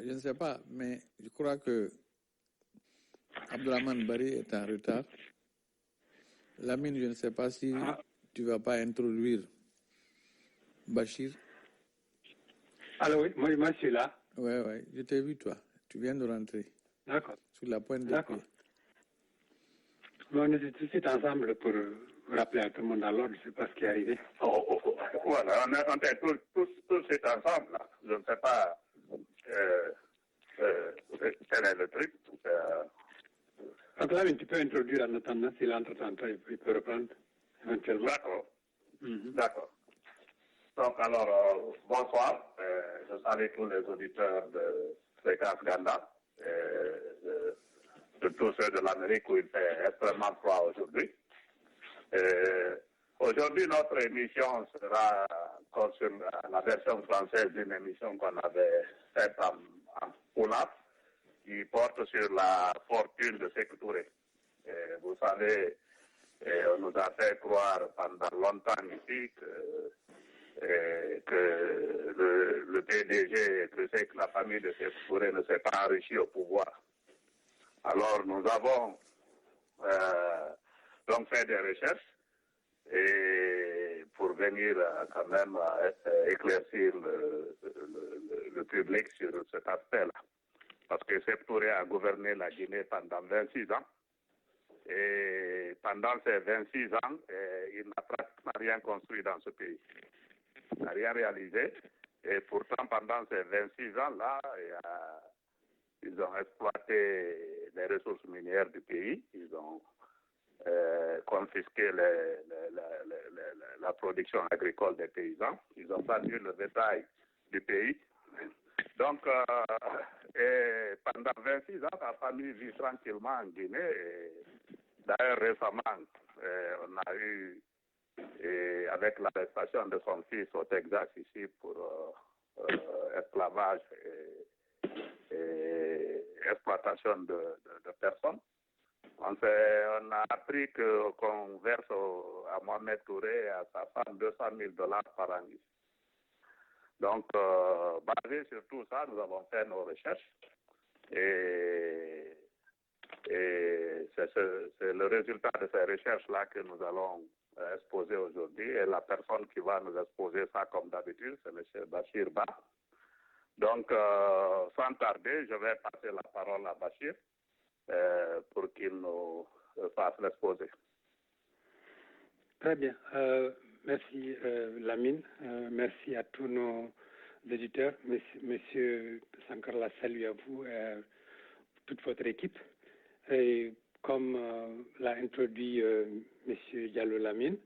Je ne sais pas, mais je crois que Abdourahmane Bari est en retard. Lamine, je ne sais pas si tu ne vas pas introduire Bachir. Alors oui, moi je suis là. Oui, je t'ai vu toi. Tu viens de rentrer. D'accord. Sur la pointe de pied. Bon, on est tout de suite ensemble pour rappeler à tout le monde à l'ordre, je ne sais pas ce qui est arrivé. Voilà, on est tous ensemble. Là. Je ne sais pas quel est le truc. Abdoulaye, tu peux introduire en attendant, s'il entre tantôt, il peut reprendre éventuellement. D'accord. D'accord. Donc alors, bonsoir. Je salue tous les auditeurs de Fréquence Ganda, de tous ceux de l'Amérique où il fait extrêmement froid aujourd'hui. Aujourd'hui, notre émission sera sur la version française d'une émission qu'on avait faite en Poulap, qui porte sur la fortune de Sékou Touré. Vous savez, on nous a fait croire pendant longtemps ici que le PDG, que c'est que la famille de Sékou Touré ne s'est pas enrichie au pouvoir. Alors nous avons donc fait des recherches et pour venir quand même éclaircir le public sur cet aspect-là. Parce que Sékou Touré a gouverné la Guinée pendant 26 ans. Et pendant ces 26 ans, il n'a pratiquement rien construit dans ce pays. Il n'a rien réalisé. Et pourtant, pendant ces 26 ans-là, ils ont exploité les ressources minières du pays. Ils ont confisqué la production agricole des paysans. Ils ont bâti le bétail du pays. Donc, Et pendant 26 ans, sa famille vit tranquillement en Guinée. D'ailleurs, récemment, on a eu, avec l'arrestation de son fils au Texas ici pour esclavage et exploitation de personnes, on a appris qu'on verse à Mohamed Touré et à sa femme $200,000 par an. Donc, basé sur tout ça, nous avons fait nos recherches et c'est le résultat de ces recherches-là que nous allons exposer aujourd'hui. Et la personne qui va nous exposer ça, comme d'habitude, c'est M. Bachir Ba. Donc, sans tarder, je vais passer la parole à Bachir pour qu'il nous fasse l'exposé. Très bien. Merci Lamine. Merci à tous nos éditeurs. Monsieur Sankarla, salut à vous et toute votre équipe. Et comme l'a introduit Monsieur Diallo Lamine,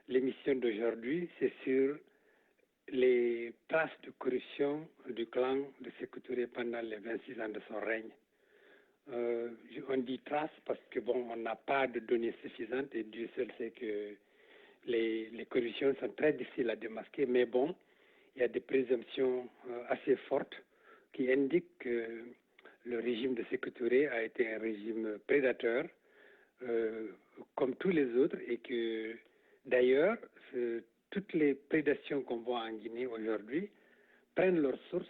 l'émission d'aujourd'hui, c'est sur les traces de corruption du clan de Sékou Touré pendant les 26 ans de son règne. On dit traces parce que on n'a pas de données suffisantes et Dieu seul sait que les corruptions sont très difficiles à démasquer, mais il y a des présomptions assez fortes qui indiquent que le régime de Sékou Touré a été un régime prédateur, comme tous les autres, et que d'ailleurs, toutes les prédations qu'on voit en Guinée aujourd'hui prennent leur source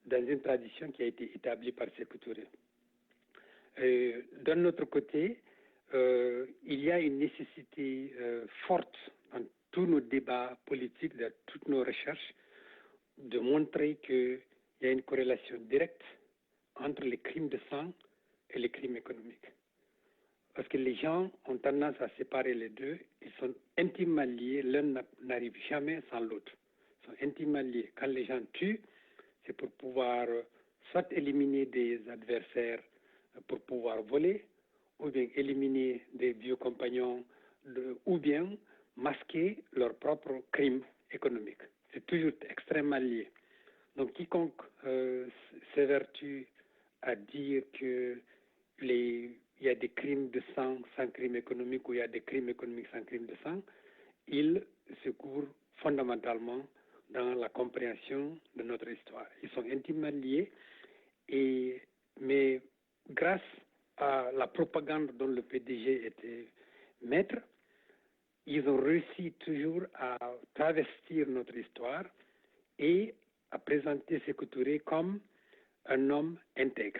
dans une tradition qui a été établie par Sékou Touré. D'un autre côté, il y a une nécessité forte dans tous nos débats politiques, dans toutes nos recherches, de montrer qu'il y a une corrélation directe entre les crimes de sang et les crimes économiques. Parce que les gens ont tendance à séparer les deux, ils sont intimement liés, l'un n'arrive jamais sans l'autre. Ils sont intimement liés. Quand les gens tuent, c'est pour pouvoir soit éliminer des adversaires pour pouvoir voler, ou bien éliminer des vieux compagnons, ou bien masquer leurs propres crimes économiques. C'est toujours extrêmement lié. Donc quiconque s'évertue à dire que il y a des crimes de sang sans crime économique ou il y a des crimes économiques sans crime de sang, il se court fondamentalement dans la compréhension de notre histoire. Ils sont intimement liés, mais grâce à la propagande dont le PDG était maître, ils ont réussi toujours à travestir notre histoire et à présenter Sékou Touré comme un homme intègre.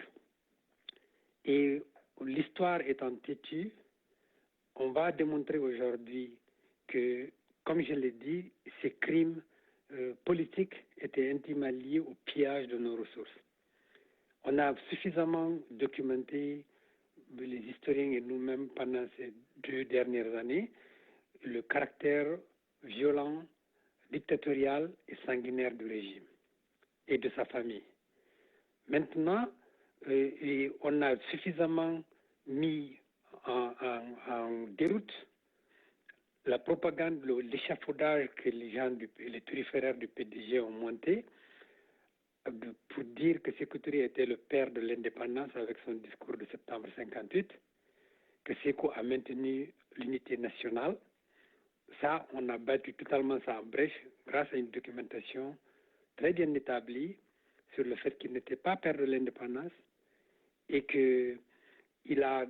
Et l'histoire étant têtue, on va démontrer aujourd'hui que, comme je l'ai dit, ces crimes politiques étaient intimement liés au pillage de nos ressources. On a suffisamment documenté, les historiens et nous-mêmes, pendant ces 2 dernières années, le caractère violent, dictatorial et sanguinaire du régime et de sa famille. Maintenant, on a suffisamment mis en déroute la propagande, l'échafaudage que les turiféraires du PDG ont monté pour dire que Sékou Touré était le père de l'indépendance avec son discours de septembre 58, que Sékou a maintenu l'unité nationale. Ça, on a battu totalement ça en brèche grâce à une documentation très bien établie sur le fait qu'il n'était pas père de l'indépendance et qu'il a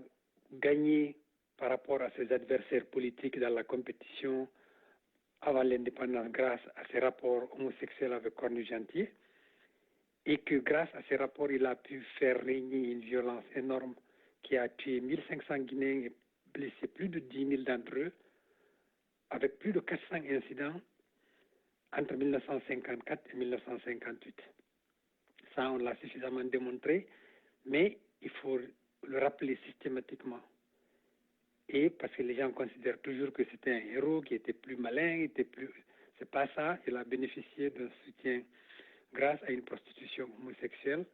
gagné par rapport à ses adversaires politiques dans la compétition avant l'indépendance grâce à ses rapports homosexuels avec Cornu Gentil et que grâce à ces rapports, il a pu faire régner une violence énorme qui a tué 1500 Guinéens et blessé plus de 10 000 d'entre eux, avec plus de 400 incidents entre 1954 et 1958. Ça, on l'a suffisamment démontré, mais il faut le rappeler systématiquement. Et parce que les gens considèrent toujours que c'était un héros qui était plus malin, c'est pas ça. Il a bénéficié d'un soutien grâce à une prostitution homosexuelle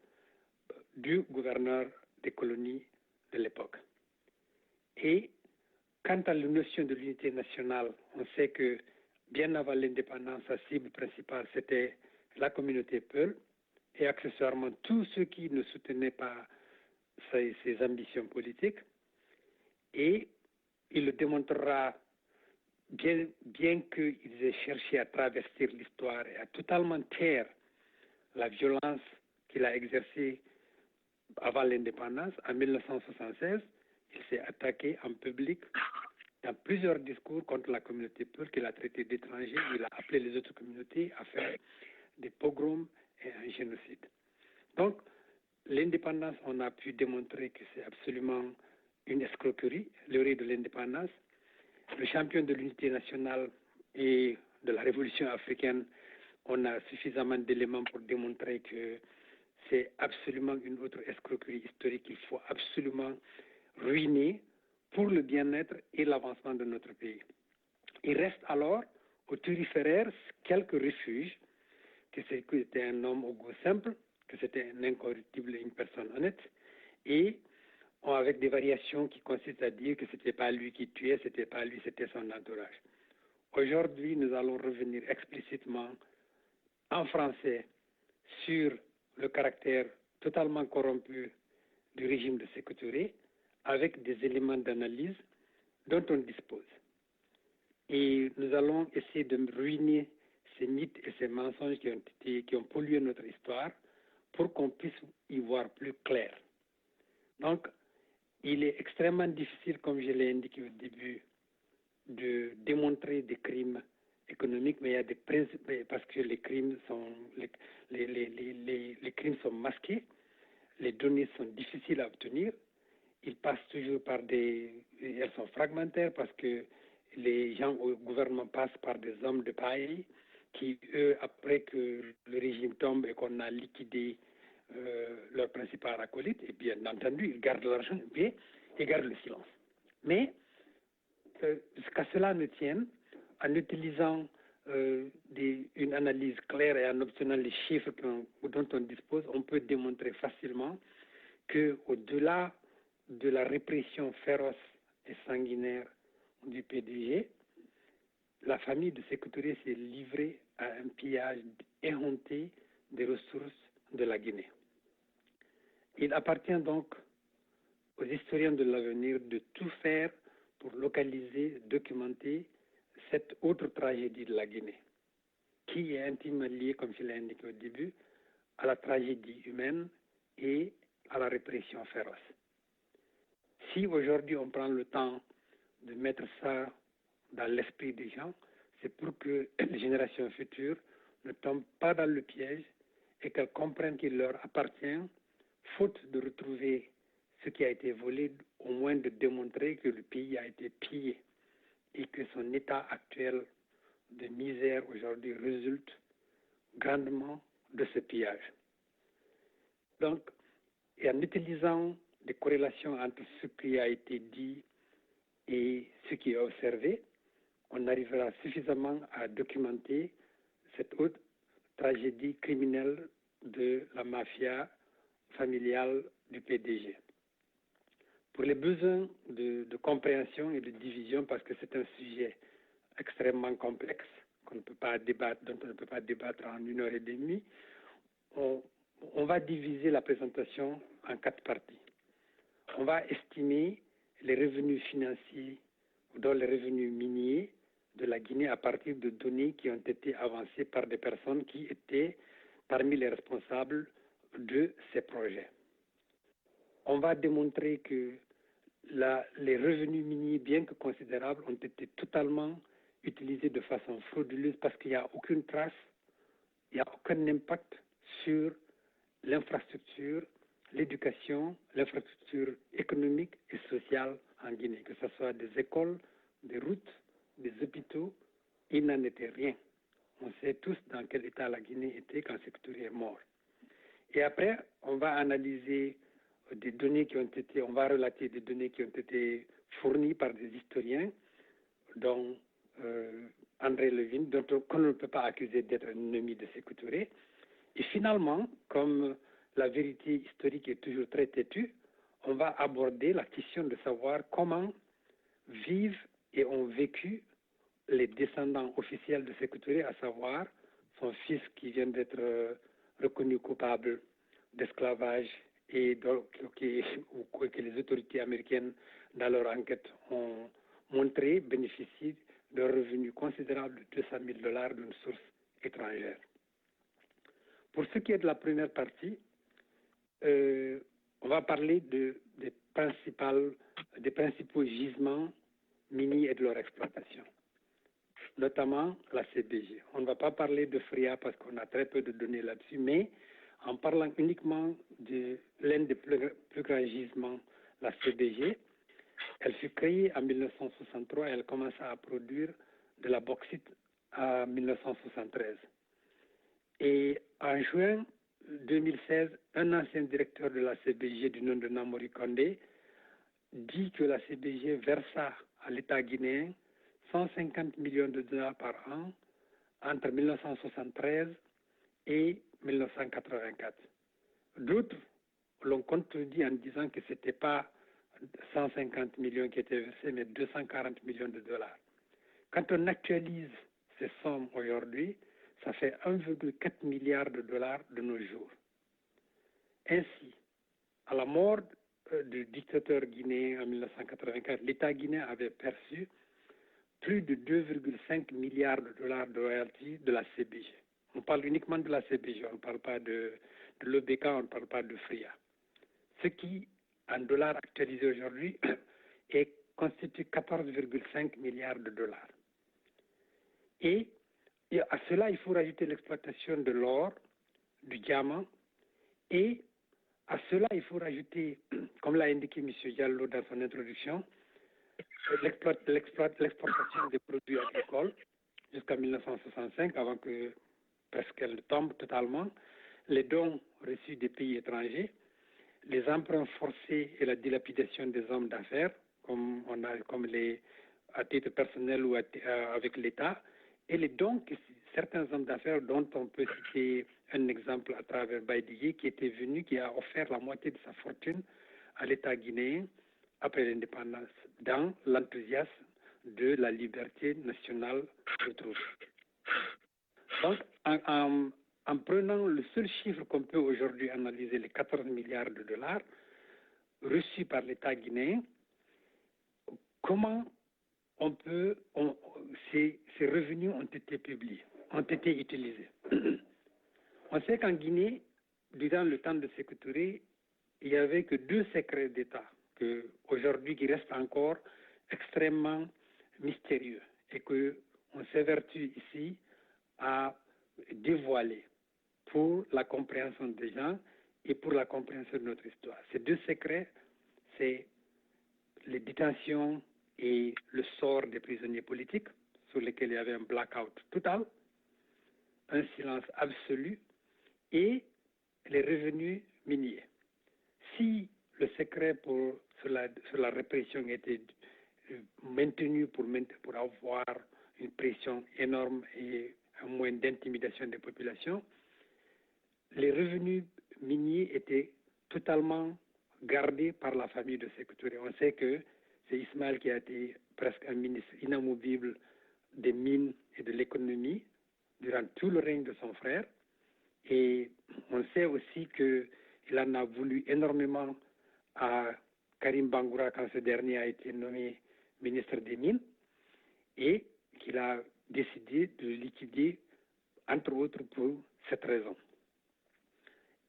du gouverneur des colonies de l'époque. Et quant à la notion de l'unité nationale, on sait que bien avant l'indépendance, sa cible principale, c'était la communauté Peul, et accessoirement tous ceux qui ne soutenaient pas ses ambitions politiques. Et il le démontrera bien qu'ils aient cherché à travestir l'histoire et à totalement taire la violence qu'il a exercée avant l'indépendance. En 1976, il s'est attaqué en public dans plusieurs discours contre la communauté peul qu'il a traité d'étrangers. Il a appelé les autres communautés à faire des pogroms et un génocide. Donc, l'indépendance, on a pu démontrer que c'est absolument une escroquerie, le rite de l'indépendance. Le champion de l'unité nationale et de la révolution africaine, on a suffisamment d'éléments pour démontrer que c'est absolument une autre escroquerie historique qu'il faut absolument ruiner pour le bien-être et l'avancement de notre pays. Il reste alors aux turiféraires quelques refuges, que c'était un homme au goût simple, que c'était un incorruptible et une personne honnête, et avec des variations qui consistent à dire que ce n'était pas lui qui tuait, c'était pas lui, c'était son entourage. Aujourd'hui, nous allons revenir explicitement en français sur le caractère totalement corrompu du régime de Sékou Touré avec des éléments d'analyse dont on dispose. Et nous allons essayer de ruiner ces mythes et ces mensonges qui ont pollué notre histoire pour qu'on puisse y voir plus clair. Donc, il est extrêmement difficile, comme je l'ai indiqué au début, de démontrer des crimes économiques, mais il y a des principes, parce que les crimes sont les crimes sont masqués, les données sont difficiles à obtenir, ils passent toujours elles sont fragmentaires parce que les gens au gouvernement passent par des hommes de paille qui, eux, après que le régime tombe et qu'on a liquidé leur principal acolyte, et bien entendu, ils gardent l'argent et ils gardent le silence. Mais jusqu'à cela ne tienne, en utilisant une analyse claire et en obtenant les chiffres dont on dispose, on peut démontrer facilement qu'au-delà de la répression féroce et sanguinaire du PDG, la famille de Sékou Touré s'est livrée à un pillage éhonté des ressources de la Guinée. Il appartient donc aux historiens de l'avenir de tout faire pour localiser, documenter cette autre tragédie de la Guinée, qui est intimement liée, comme je l'ai indiqué au début, à la tragédie humaine et à la répression féroce. Si aujourd'hui on prend le temps de mettre ça dans l'esprit des gens, c'est pour que les générations futures ne tombent pas dans le piège et qu'elles comprennent qu'il leur appartient, faute de retrouver ce qui a été volé, au moins de démontrer que le pays a été pillé et que son état actuel de misère aujourd'hui résulte grandement de ce pillage. Donc, et en utilisant des corrélations entre ce qui a été dit et ce qui est observé, on arrivera suffisamment à documenter cette autre tragédie criminelle de la mafia familiale du PDG. Pour les besoins de compréhension et de division, parce que c'est un sujet extrêmement complexe dont on ne peut pas débattre en 1h30, on va diviser la présentation en 4 parties. On va estimer les revenus financiers, dont les revenus miniers de la Guinée à partir de données qui ont été avancées par des personnes qui étaient parmi les responsables de ces projets. On va démontrer que les revenus miniers, bien que considérables, ont été totalement utilisés de façon frauduleuse parce qu'il n'y a aucune trace, il n'y a aucun impact sur l'infrastructure, l'éducation, l'infrastructure économique et sociale en Guinée, que ce soit des écoles, des routes, des hôpitaux, il n'en était rien. On sait tous dans quel état la Guinée était quand Sékou Touré est mort. Et après, on va analyser des données on va relater des données qui ont été fournies par des historiens, dont André Levin, qu'on ne peut pas accuser d'être un ennemi de Sékou Touré. Et finalement, comme la vérité historique est toujours très têtue, on va aborder la question de savoir comment vivent et ont vécu les descendants officiels de Sékou Touré, à savoir son fils qui vient d'être reconnu coupable d'esclavage et donc, que les autorités américaines, dans leur enquête, ont montré bénéficier d'un revenu considérable de $200,000 d'une source étrangère. Pour ce qui est de la première partie, on va parler des principaux gisements miniers et de leur exploitation, notamment la CBG. On ne va pas parler de FRIA parce qu'on a très peu de données là-dessus, mais en parlant uniquement de l'un des plus grands gisements, la CBG, elle fut créée en 1963 et elle commença à produire de la bauxite en 1973. Et en juin 2016, un ancien directeur de la CBG du nom de Namori Kondé dit que la CBG versa à l'État guinéen 150 millions de dollars par an entre 1973 et 1984. D'autres l'ont contredit en disant que ce n'était pas 150 millions qui étaient versés, mais 240 millions de dollars. Quand on actualise ces sommes aujourd'hui, ça fait 1,4 milliard de dollars de nos jours. Ainsi, à la mort du dictateur guinéen en 1984, l'État guinéen avait perçu plus de 2,5 milliards de dollars de royalties de la CBG. On parle uniquement de la CBG, on ne parle pas de l'OBK, on ne parle pas de FRIA. Ce qui, en dollars actualisés aujourd'hui, constitue 14,5 milliards de dollars. Et à cela, il faut rajouter l'exploitation de l'or, du diamant, et à cela, il faut rajouter, comme l'a indiqué M. Diallo dans son introduction, l'exportation des produits agricoles jusqu'en 1965, avant que presque elle tombe totalement, les dons reçus des pays étrangers, les emprunts forcés et la dilapidation des hommes d'affaires, comme à titre personnel ou avec l'État, et les dons que certains hommes d'affaires, dont on peut citer un exemple à travers Baïdié, qui a offert la moitié de sa fortune à l'État guinéen après l'indépendance, dans l'enthousiasme de la liberté nationale retrouvée. Donc, en prenant le seul chiffre qu'on peut aujourd'hui analyser, les 14 milliards de dollars reçus par l'État guinéen, comment ces revenus ont été publiés, ont été utilisés. On sait qu'en Guinée, durant le temps de Sékou Touré, il n'y avait que 2 secrets d'État aujourd'hui qui restent encore extrêmement mystérieux et qu'on s'évertue ici à dévoiler pour la compréhension des gens et pour la compréhension de notre histoire. Ces 2 secrets, c'est les détentions et le sort des prisonniers politiques, sur lesquels il y avait un blackout total, un silence absolu, et les revenus miniers. Si le secret sur la répression était maintenu pour avoir une pression énorme et un moyen d'intimidation des populations, les revenus miniers étaient totalement gardés par la famille de Sékou Touré. On sait que c'est Ismaël qui a été presque un ministre inamovible des mines et de l'économie durant tout le règne de son frère. Et on sait aussi qu'il en a voulu énormément à Karim Bangoura quand ce dernier a été nommé ministre des Mines et qu'il a décidé de liquider, entre autres, pour cette raison.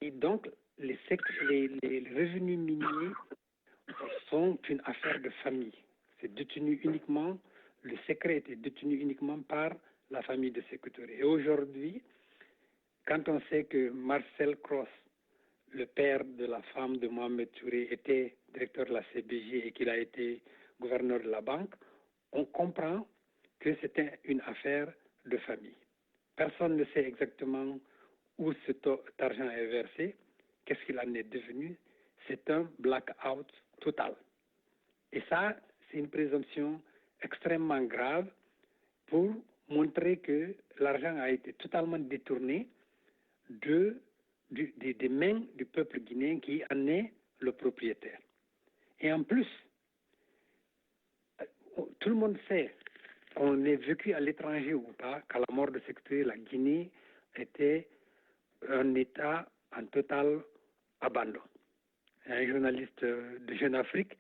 Et donc, les revenus miniers sont une affaire de famille. C'est détenu uniquement, le secret était détenu uniquement par la famille de Sékou Touré. Et aujourd'hui, quand on sait que Marcel Cross, le père de la femme de Mohamed Touré, était directeur de la CBG et qu'il a été gouverneur de la banque, on comprend que c'était une affaire de famille. Personne ne sait exactement où cet argent est versé, qu'est-ce qu'il en est devenu. C'est un blackout total. Et ça, c'est une présomption extrêmement grave pour montrer que l'argent a été totalement détourné des mains du peuple guinéen qui en est le propriétaire. Et en plus, tout le monde sait qu'on ait vécu à l'étranger ou pas, qu'à la mort de Sékou Touré, la Guinée était un État en total abandon. Un journaliste de Jeune Afrique,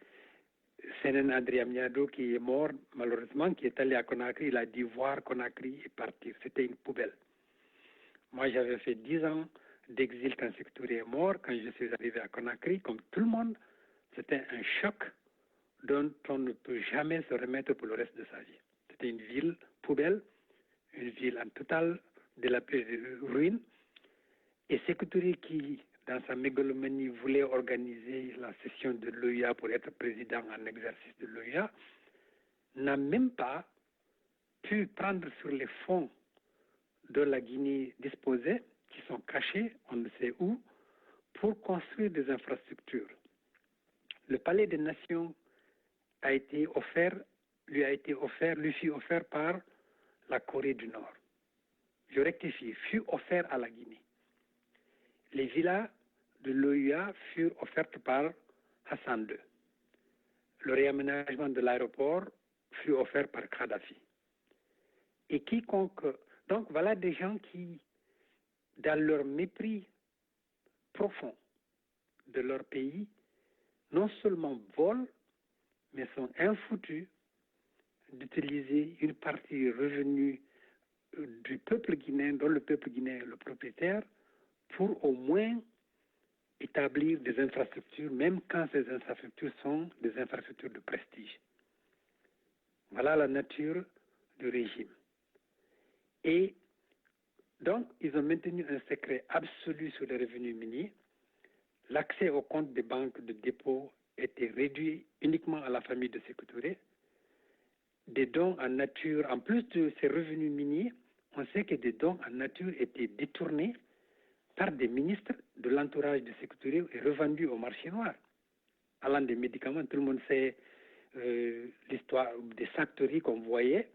Senen Adriamiado, qui est mort malheureusement, qui est allé à Conakry, il a dit voir Conakry et partir. C'était une poubelle. Moi, j'avais fait 10 ans d'exil quand Sékou Touré est mort. Quand je suis arrivé à Conakry, comme tout le monde, c'était un choc dont on ne peut jamais se remettre pour le reste de sa vie. C'était une ville poubelle, une ville en totale ruine. Et Sékou Touré, qui, dans sa mégalomanie, voulait organiser la session de l'OUA pour être président en exercice de l'OUA, n'a même pas pu prendre sur les fonds de la Guinée disposés, qui sont cachés, on ne sait où, pour construire des infrastructures. Le Palais des Nations lui fut offert par la Corée du Nord. Je rectifie, fut offert à la Guinée. Les villas de l'OUA furent offertes par Hassan II. Le réaménagement de l'aéroport fut offert par Kadhafi. Et quiconque... Donc voilà des gens qui, dans leur mépris profond de leur pays, non seulement volent, mais sont infoutus d'utiliser une partie revenue du peuple guinéen, dont le peuple guinéen est le propriétaire, pour au moins établir des infrastructures, même quand ces infrastructures sont des infrastructures de prestige. Voilà la nature du régime. Et donc, ils ont maintenu un secret absolu sur les revenus miniers. L'accès aux comptes des banques de dépôt était réduit uniquement à la famille de Sékou Touré. Des dons en nature, en plus de ces revenus miniers, on sait que des dons en nature étaient détournés par des ministres de l'entourage de Sékou Touré et revendus au marché noir. Allant des médicaments, tout le monde sait l'histoire des factories qu'on voyait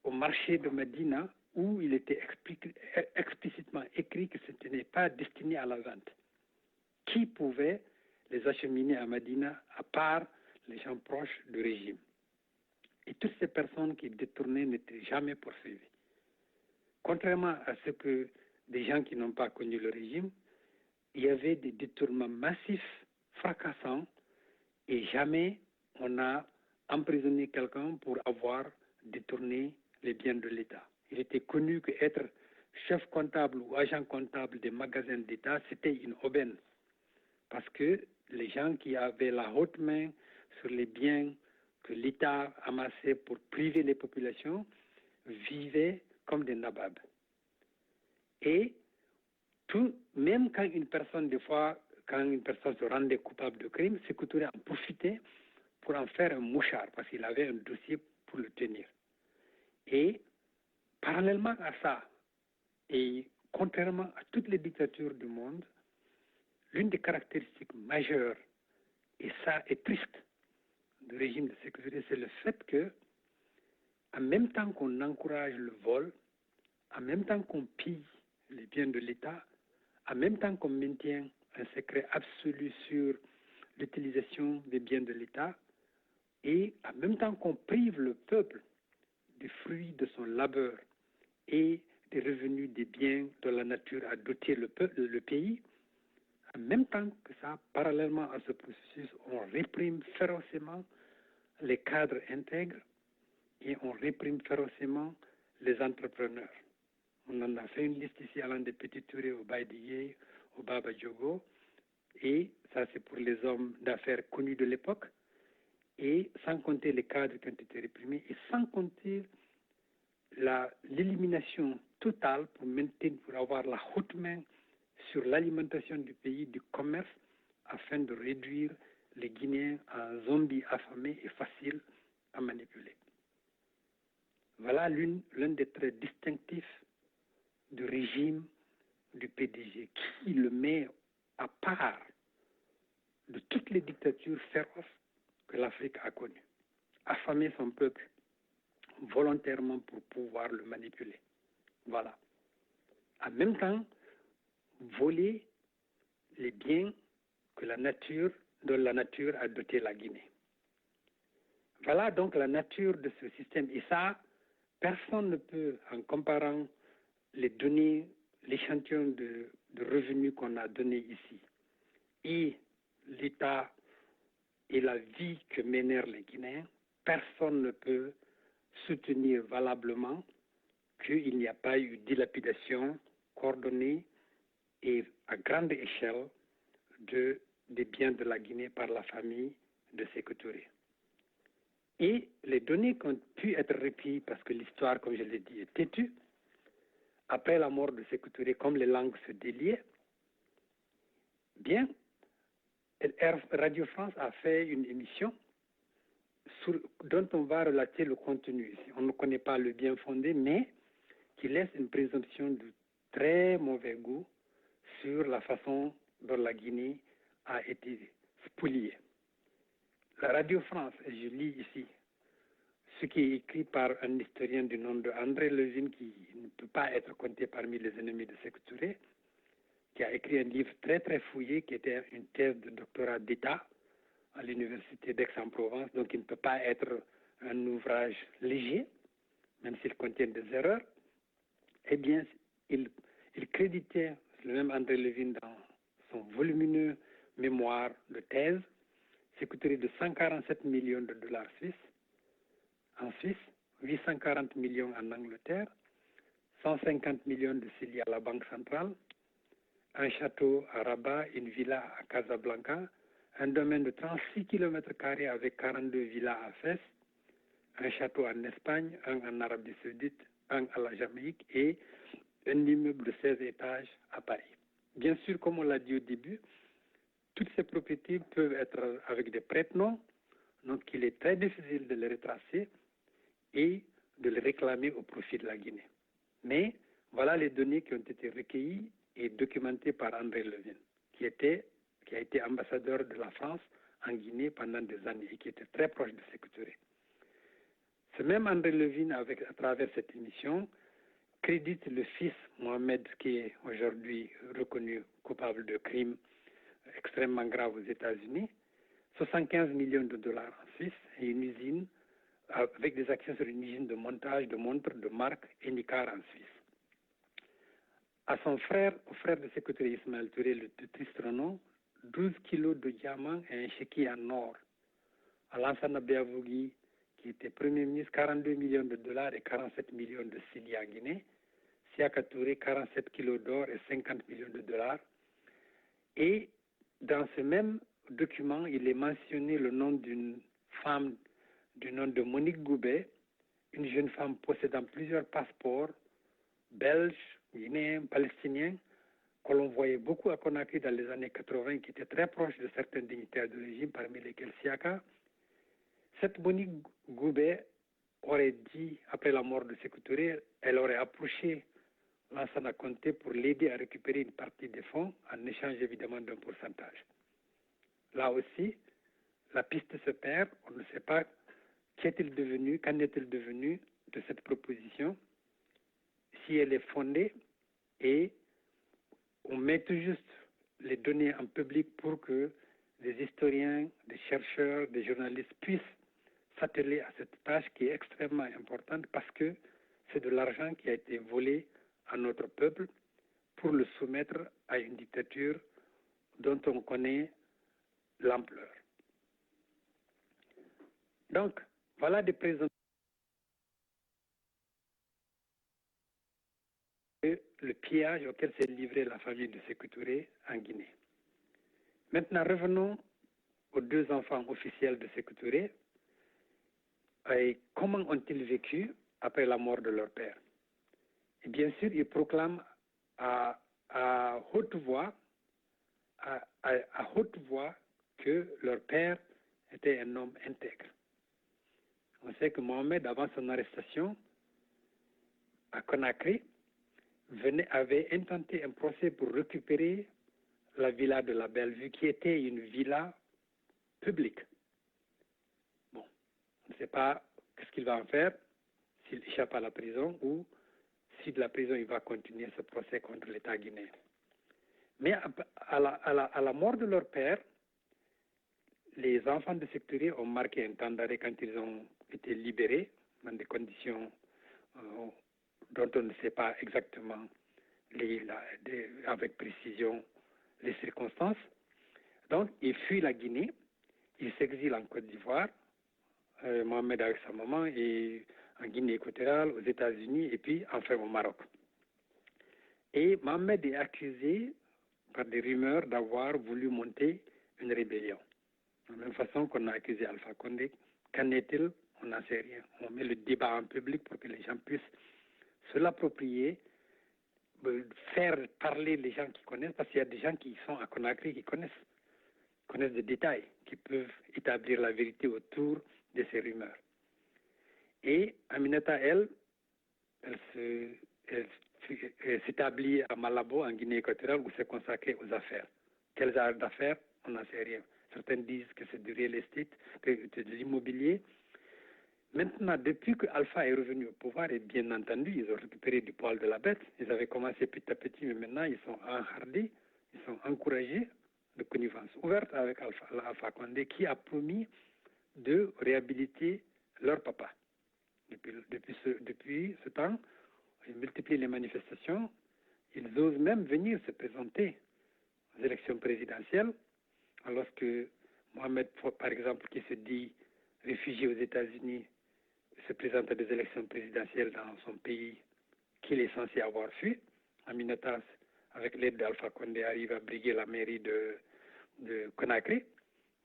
au marché de Medina, où il était explicitement écrit que ce n'est pas destiné à la vente. Qui pouvait les acheminer à Medina, à part les gens proches du régime? Et toutes ces personnes qui détournaient n'étaient jamais poursuivies. Contrairement à ce que des gens qui n'ont pas connu le régime, il y avait des détournements massifs, fracassants, et jamais on a emprisonné quelqu'un pour avoir détourné les biens de l'État. Il était connu qu'être chef comptable ou agent comptable des magasins d'État, c'était une aubaine. Parce que les gens qui avaient la haute main sur les biens que l'État amassait pour priver les populations vivaient comme des nababs. Et même quand une personne, des fois, quand une personne se rendait coupable de crime, Sékou Touré en profitait pour en faire un mouchard, parce qu'il avait un dossier pour le tenir. Et parallèlement à ça, et contrairement à toutes les dictatures du monde, l'une des caractéristiques majeures, et ça est triste, du régime de Sékou Touré, c'est le fait que, en même temps qu'on encourage le vol, en même temps qu'on pille les biens de l'État, en même temps qu'on maintient un secret absolu sur l'utilisation des biens de l'État, et en même temps qu'on prive le peuple des fruits de son labeur et des revenus des biens de la nature à doter le pays, en même temps que ça, parallèlement à ce processus, on réprime férocement les cadres intègres et on réprime férocement les entrepreneurs. On en a fait une liste ici allant des Petit Touré au Baïdiye, au Baba Diogo, et ça c'est pour les hommes d'affaires connus de l'époque, et sans compter les cadres qui ont été réprimés, et sans compter l'élimination totale pour avoir la haute main sur l'alimentation du pays, du commerce, afin de réduire les Guinéens en zombies affamés et faciles à manipuler. Voilà l'un des traits distinctifs du régime du PDG, qui le met à part de toutes les dictatures féroces que l'Afrique a connues. Affamer son peuple volontairement pour pouvoir le manipuler. Voilà. En même temps, voler les biens que dont la nature a doté la Guinée. Voilà donc la nature de ce système. Et ça, personne ne peut, en comparant les données, l'échantillon de revenus qu'on a donné ici et l'état et la vie que mènèrent les Guinéens, personne ne peut soutenir valablement qu'il n'y a pas eu dilapidation coordonnée et à grande échelle des biens de la Guinée par la famille de Sékou Touré. Et les données qui ont pu être recueillies, parce que l'histoire, comme je l'ai dit, est têtue, après la mort de Sékou Touré, comme les langues se déliaient, bien, Radio France a fait une émission dont on va relater le contenu. On ne connaît pas le bien fondé, mais qui laisse une présomption de très mauvais goût sur la façon dont la Guinée a été spoliée. La Radio France, et je lis ici, ce qui est écrit par un historien du nom de André Levin, qui ne peut pas être compté parmi les ennemis de Sékou Touré, qui a écrit un livre très très fouillé, qui était une thèse de doctorat d'État à l'université d'Aix-en-Provence, donc il ne peut pas être un ouvrage léger, même s'il contient des erreurs. Eh bien, il créditait le même André Levin dans son volumineux mémoire de thèse, Sékou Touré de 147 millions de dollars suisses en Suisse, 840 millions en Angleterre, 150 millions de cédilles à la Banque centrale, un château à Rabat, une villa à Casablanca, un domaine de 36 km² avec 42 villas à Fès, un château en Espagne, un en Arabie Saoudite, un à la Jamaïque et un immeuble de 16 étages à Paris. Bien sûr, comme on l'a dit au début, toutes ces propriétés peuvent être avec des prête-noms, donc il est très difficile de les retracer et de les réclamer au profit de la Guinée. Mais voilà les données qui ont été recueillies et documentées par André Levin, qui a été ambassadeur de la France en Guinée pendant des années et qui était très proche de Sékou Touré. Ce même André Levin, à travers cette émission, crédite le fils Mohamed, qui est aujourd'hui reconnu coupable de crimes extrêmement graves aux États-Unis, 75 millions de dollars en Suisse et une usine avec des actions sur une usine de montage de montres de marque Enicar en Suisse. À son frère, au frère de Sékou Touré, Ismaël Touré, le Tristronon, 12 kilos de diamants et un chéquier en or. À Lansana Beavougui, qui était Premier ministre, 42 millions de dollars et 47 millions de cédilles en Guinée. Siaka Touré, 47 kilos d'or et 50 millions de dollars. Et dans ce même document, il est mentionné le nom d'une femme du nom de Monique Goubet, une jeune femme possédant plusieurs passeports belges, guinéens, palestiniens, que l'on voyait beaucoup à Conakry dans les années 80, qui était très proche de certains dignitaires du régime, parmi lesquels Siaka. Cette Monique Goubet aurait dit, après la mort de Sékou Touré, elle aurait approché Lansana Conté pour l'aider à récupérer une partie des fonds, en échange évidemment d'un pourcentage. Là aussi, la piste se perd, on ne sait pas qu'en est-il devenu de cette proposition, si elle est fondée, et on met tout juste les données en public pour que des historiens, des chercheurs, des journalistes puissent s'atteler à cette tâche qui est extrêmement importante parce que c'est de l'argent qui a été volé à notre peuple pour le soumettre à une dictature dont on connaît l'ampleur. Donc, voilà des présentations. Le pillage auquel s'est livrée la famille de Sékou Touré en Guinée. Maintenant, revenons aux deux enfants officiels de Sékou Touré. Et comment ont-ils vécu après la mort de leur père? Et bien sûr, ils proclament à haute voix que leur père était un homme intègre. On sait que Mohamed, avant son arrestation à Conakry, avait intenté un procès pour récupérer la villa de la Bellevue, qui était une villa publique. Bon, on ne sait pas ce qu'il va en faire, s'il échappe à la prison ou si de la prison il va continuer ce procès contre l'État guinéen. Mais à la mort de leur père, les enfants de Sékou Touré ont marqué un temps d'arrêt quand ils ont été libérés dans des conditions dont on ne sait pas exactement avec précision les circonstances. Donc, il fuit la Guinée, il s'exile en Côte d'Ivoire, Mohamed avec sa maman, et en Guinée équatoriale, aux États-Unis, et puis enfin au Maroc. Et Mohamed est accusé par des rumeurs d'avoir voulu monter une rébellion. De la même façon qu'on a accusé Alpha Condé, qu'en est-il? On n'en sait rien. On met le débat en public pour que les gens puissent se l'approprier, faire parler les gens qui connaissent, parce qu'il y a des gens qui sont à Conakry qui connaissent des détails, qui peuvent établir la vérité autour de ces rumeurs. Et Aminata, elle s'établit à Malabo, en Guinée équatoriale, où s'est consacrée aux affaires. Quelles affaires? On n'en sait rien. Certains disent que c'est du real estate, que c'est de l'immobilier. Maintenant, depuis que Alpha est revenu au pouvoir, et bien entendu, ils ont récupéré du poil de la bête. Ils avaient commencé petit à petit, mais maintenant, ils sont enhardis, ils sont encouragés de connivence ouverte avec Alpha Condé, qui a promis de réhabiliter leur papa. Depuis ce temps, ils multiplient les manifestations. Ils osent même venir se présenter aux élections présidentielles, alors que Mohamed, par exemple, qui se dit réfugié aux États-Unis, se présente à des élections présidentielles dans son pays qu'il est censé avoir fui. Aminata, avec l'aide d'Alpha Condé, arrive à briguer la mairie de Conakry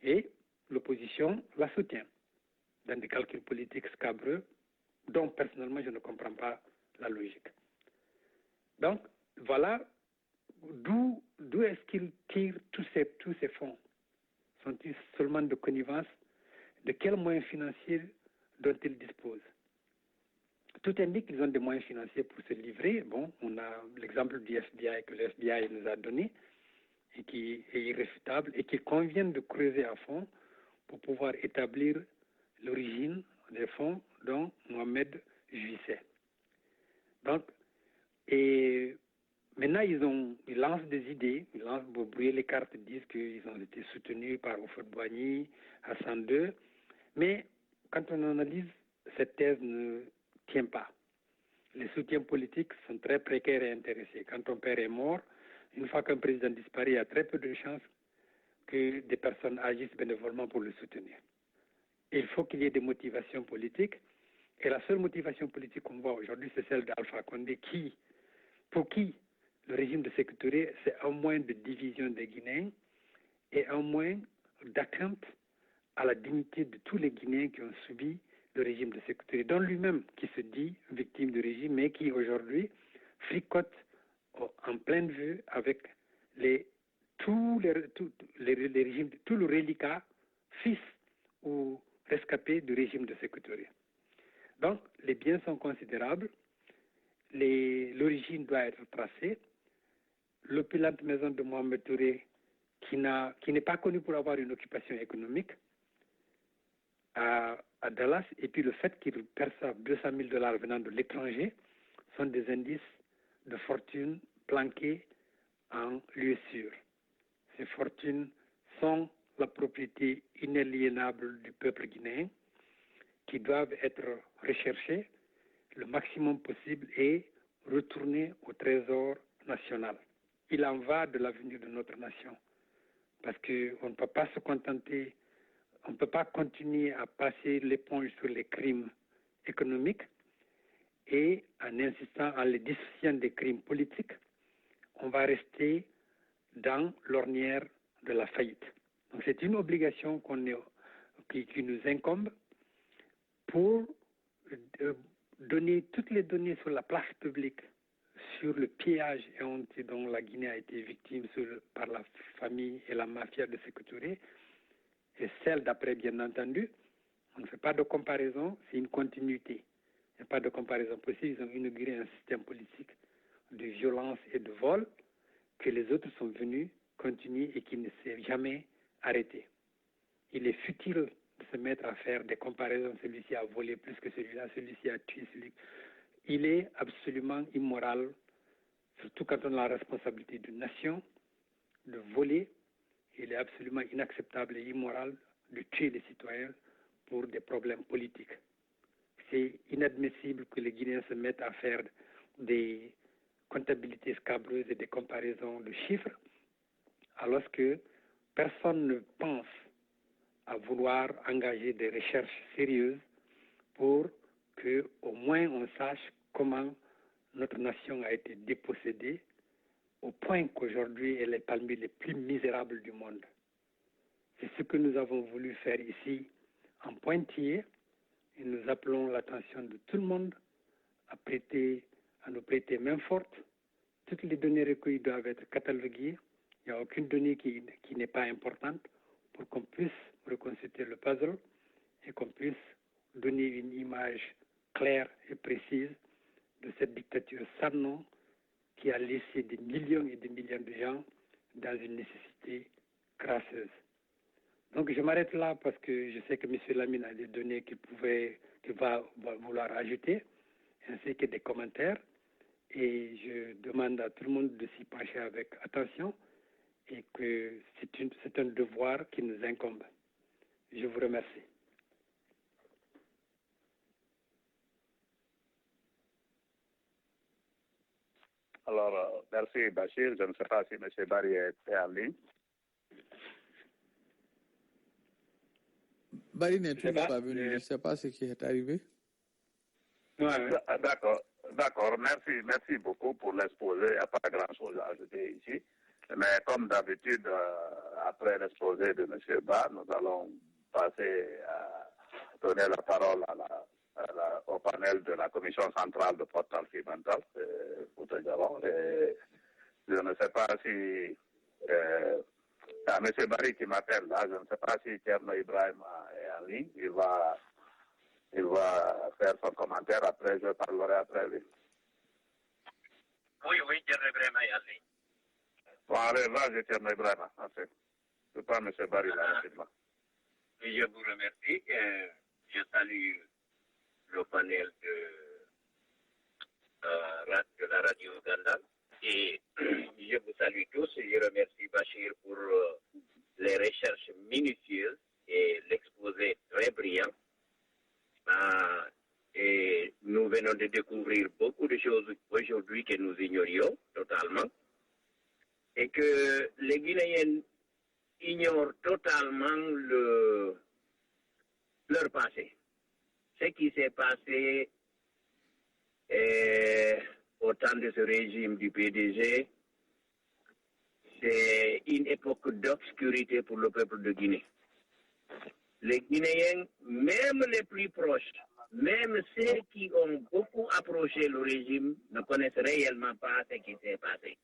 et l'opposition la soutient dans des calculs politiques scabreux dont personnellement je ne comprends pas la logique. Donc voilà d'où est-ce qu'ils tirent tous ces fonds. Sont-ils seulement de connivence? De quels moyens financiers dont ils disposent? Tout indique qu'ils ont des moyens financiers pour se livrer. Bon, on a l'exemple du FBI que le FBI nous a donné et qui est irréfutable et qu'il convient de creuser à fond pour pouvoir établir l'origine des fonds dont Mohamed jouissait. Donc, et maintenant, ils lancent des idées, ils lancent pour brouiller les cartes, ils disent qu'ils ont été soutenus par Houphouët-Boigny, Hassan II, mais quand on analyse, cette thèse ne tient pas. Les soutiens politiques sont très précaires et intéressés. Quand ton père est mort, une fois qu'un président disparaît, il y a très peu de chances que des personnes agissent bénévolement pour le soutenir. Il faut qu'il y ait des motivations politiques. Et la seule motivation politique qu'on voit aujourd'hui, c'est celle d'Alpha Condé, pour qui le régime de Sékou Touré, c'est un moyen de division des Guinéens et un moyen d'atteinte à la dignité de tous les Guinéens qui ont subi le régime de Sékou Touré, dont lui-même qui se dit victime du régime, mais qui aujourd'hui fricote en pleine vue avec tout le reliquat, fils ou rescapé du régime de Sékou Touré. Donc, les biens sont considérables, l'origine doit être tracée. L'opulente maison de Mohamed Touré, qui n'est pas connue pour avoir une occupation économique, à Dallas, et puis le fait qu'il perçoive $200 000 venant de l'étranger, sont des indices de fortune planqués en lieu sûr. Ces fortunes sont la propriété inaliénable du peuple guinéen, qui doivent être recherchées le maximum possible et retournées au trésor national. Il en va de l'avenir de notre nation, parce qu'on ne peut pas se contenter, on ne peut pas continuer à passer l'éponge sur les crimes économiques et en insistant, en les dissociant des crimes politiques, on va rester dans l'ornière de la faillite. Donc c'est une obligation qui nous incombe pour donner toutes les données sur la place publique, sur le pillage et honte dont la Guinée a été victime par la famille et la mafia de Sékou Touré, et celle d'après, bien entendu. On ne fait pas de comparaison, c'est une continuité. Il n'y a pas de comparaison possible. Ils ont inauguré un système politique de violence et de vol que les autres sont venus continuer et qui ne s'est jamais arrêté. Il est futile de se mettre à faire des comparaisons. Celui-ci a volé plus que celui-là, celui-ci a tué celui-là. Il est absolument immoral, surtout quand on a la responsabilité d'une nation, de voler. Il est absolument inacceptable et immoral de tuer les citoyens pour des problèmes politiques. C'est inadmissible que les Guinéens se mettent à faire des comptabilité scabreuse et des comparaisons de chiffres, alors que personne ne pense à vouloir engager des recherches sérieuses pour que au moins on sache comment notre nation a été dépossédée au point qu'aujourd'hui elle est parmi les plus misérables du monde. C'est ce que nous avons voulu faire ici en pointillé et nous appelons l'attention de tout le monde à nous prêter main forte. Toutes les données recueillies doivent être cataloguées. Il n'y a aucune donnée qui n'est pas importante pour qu'on puisse reconstituer le puzzle et qu'on puisse donner une image claire et précise de cette dictature sans nom qui a laissé des millions et des millions de gens dans une nécessité crasseuse. Donc je m'arrête là parce que je sais que M. Lamine a des données qu'il va vouloir ajouter, ainsi que des commentaires. Et je demande à tout le monde de s'y pencher avec attention et que c'est un devoir qui nous incombe. Je vous remercie. Alors, merci Bachir. Je ne sais pas si M. Barry est en ligne. Barry n'est toujours pas venu. Je ne sais pas ce qui est arrivé. Ouais. D'accord. Merci beaucoup pour l'exposé. Il n'y a pas grand-chose à ajouter ici. Mais comme d'habitude, après l'exposé de M. Barr, nous allons passer à donner la parole au panel de la Commission centrale de portal mental. Je ne sais pas si M. Barry qui m'appelle là, je ne sais pas si Tierno Ibrahim est en ligne. Il va faire son commentaire après, je parlerai après lui. Oui, Tierno Ibrahim est en ligne. Bon, allez, vas-y, Tierno Ibrahim. Merci. Je pas M. Barry là, rapidement. Oui, je vous remercie. Je salue le panel de la radio Uganda et je vous salue tous et je remercie Bachir pour les recherches minutieuses et l'exposé très brillant. Et nous venons de découvrir beaucoup de choses aujourd'hui que nous ignorions totalement et que les Guinéens ignorent totalement leur passé. Ce qui s'est passé au temps de ce régime du PDG, c'est une époque d'obscurité pour le peuple de Guinée. Les Guinéens, même les plus proches, même ceux qui ont beaucoup approché le régime, ne connaissent réellement pas ce qui s'est passé.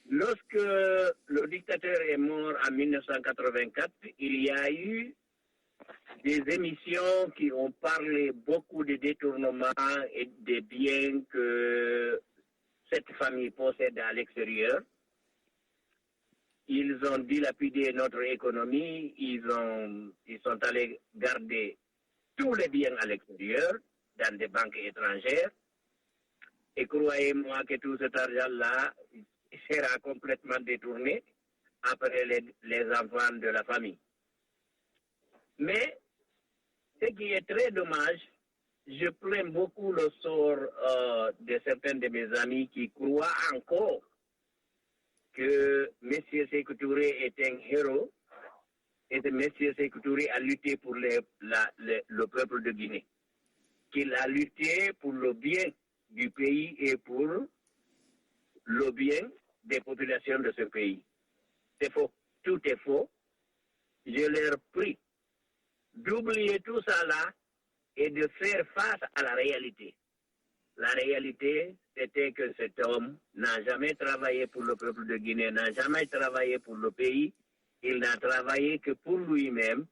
Lorsque le dictateur est mort en 1984, il y a eu des émissions qui ont parlé beaucoup de détournements et des biens que cette famille possède à l'extérieur. Ils ont dilapidé notre économie, ils sont allés garder tous les biens à l'extérieur, dans des banques étrangères. Et croyez-moi que tout cet argent-là sera complètement détourné après les enfants de la famille. Mais ce qui est très dommage, je plains beaucoup le sort de certains de mes amis qui croient encore que M. Sékou Touré est un héros et que M. Sékou Touré a lutté pour le peuple de Guinée, qu'il a lutté pour le bien du pays et pour le bien des populations de ce pays. C'est faux, tout est faux. Je leur prie d'oublier tout ça là et de faire face à la réalité. La réalité, c'était que cet homme n'a jamais travaillé pour le peuple de Guinée, n'a jamais travaillé pour le pays. Il n'a travaillé que pour lui-même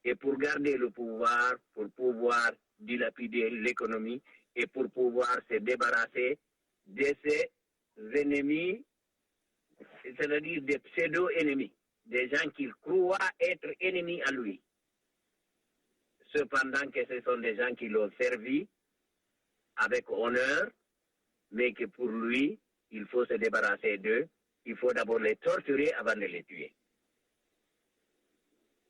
et pour garder le pouvoir, pour pouvoir dilapider l'économie et pour pouvoir se débarrasser de ses ennemis, c'est-à-dire des pseudo-ennemis, des gens qu'il croit être ennemis à lui. Cependant que ce sont des gens qui l'ont servi avec honneur, mais que pour lui, il faut se débarrasser d'eux. Il faut d'abord les torturer avant de les tuer.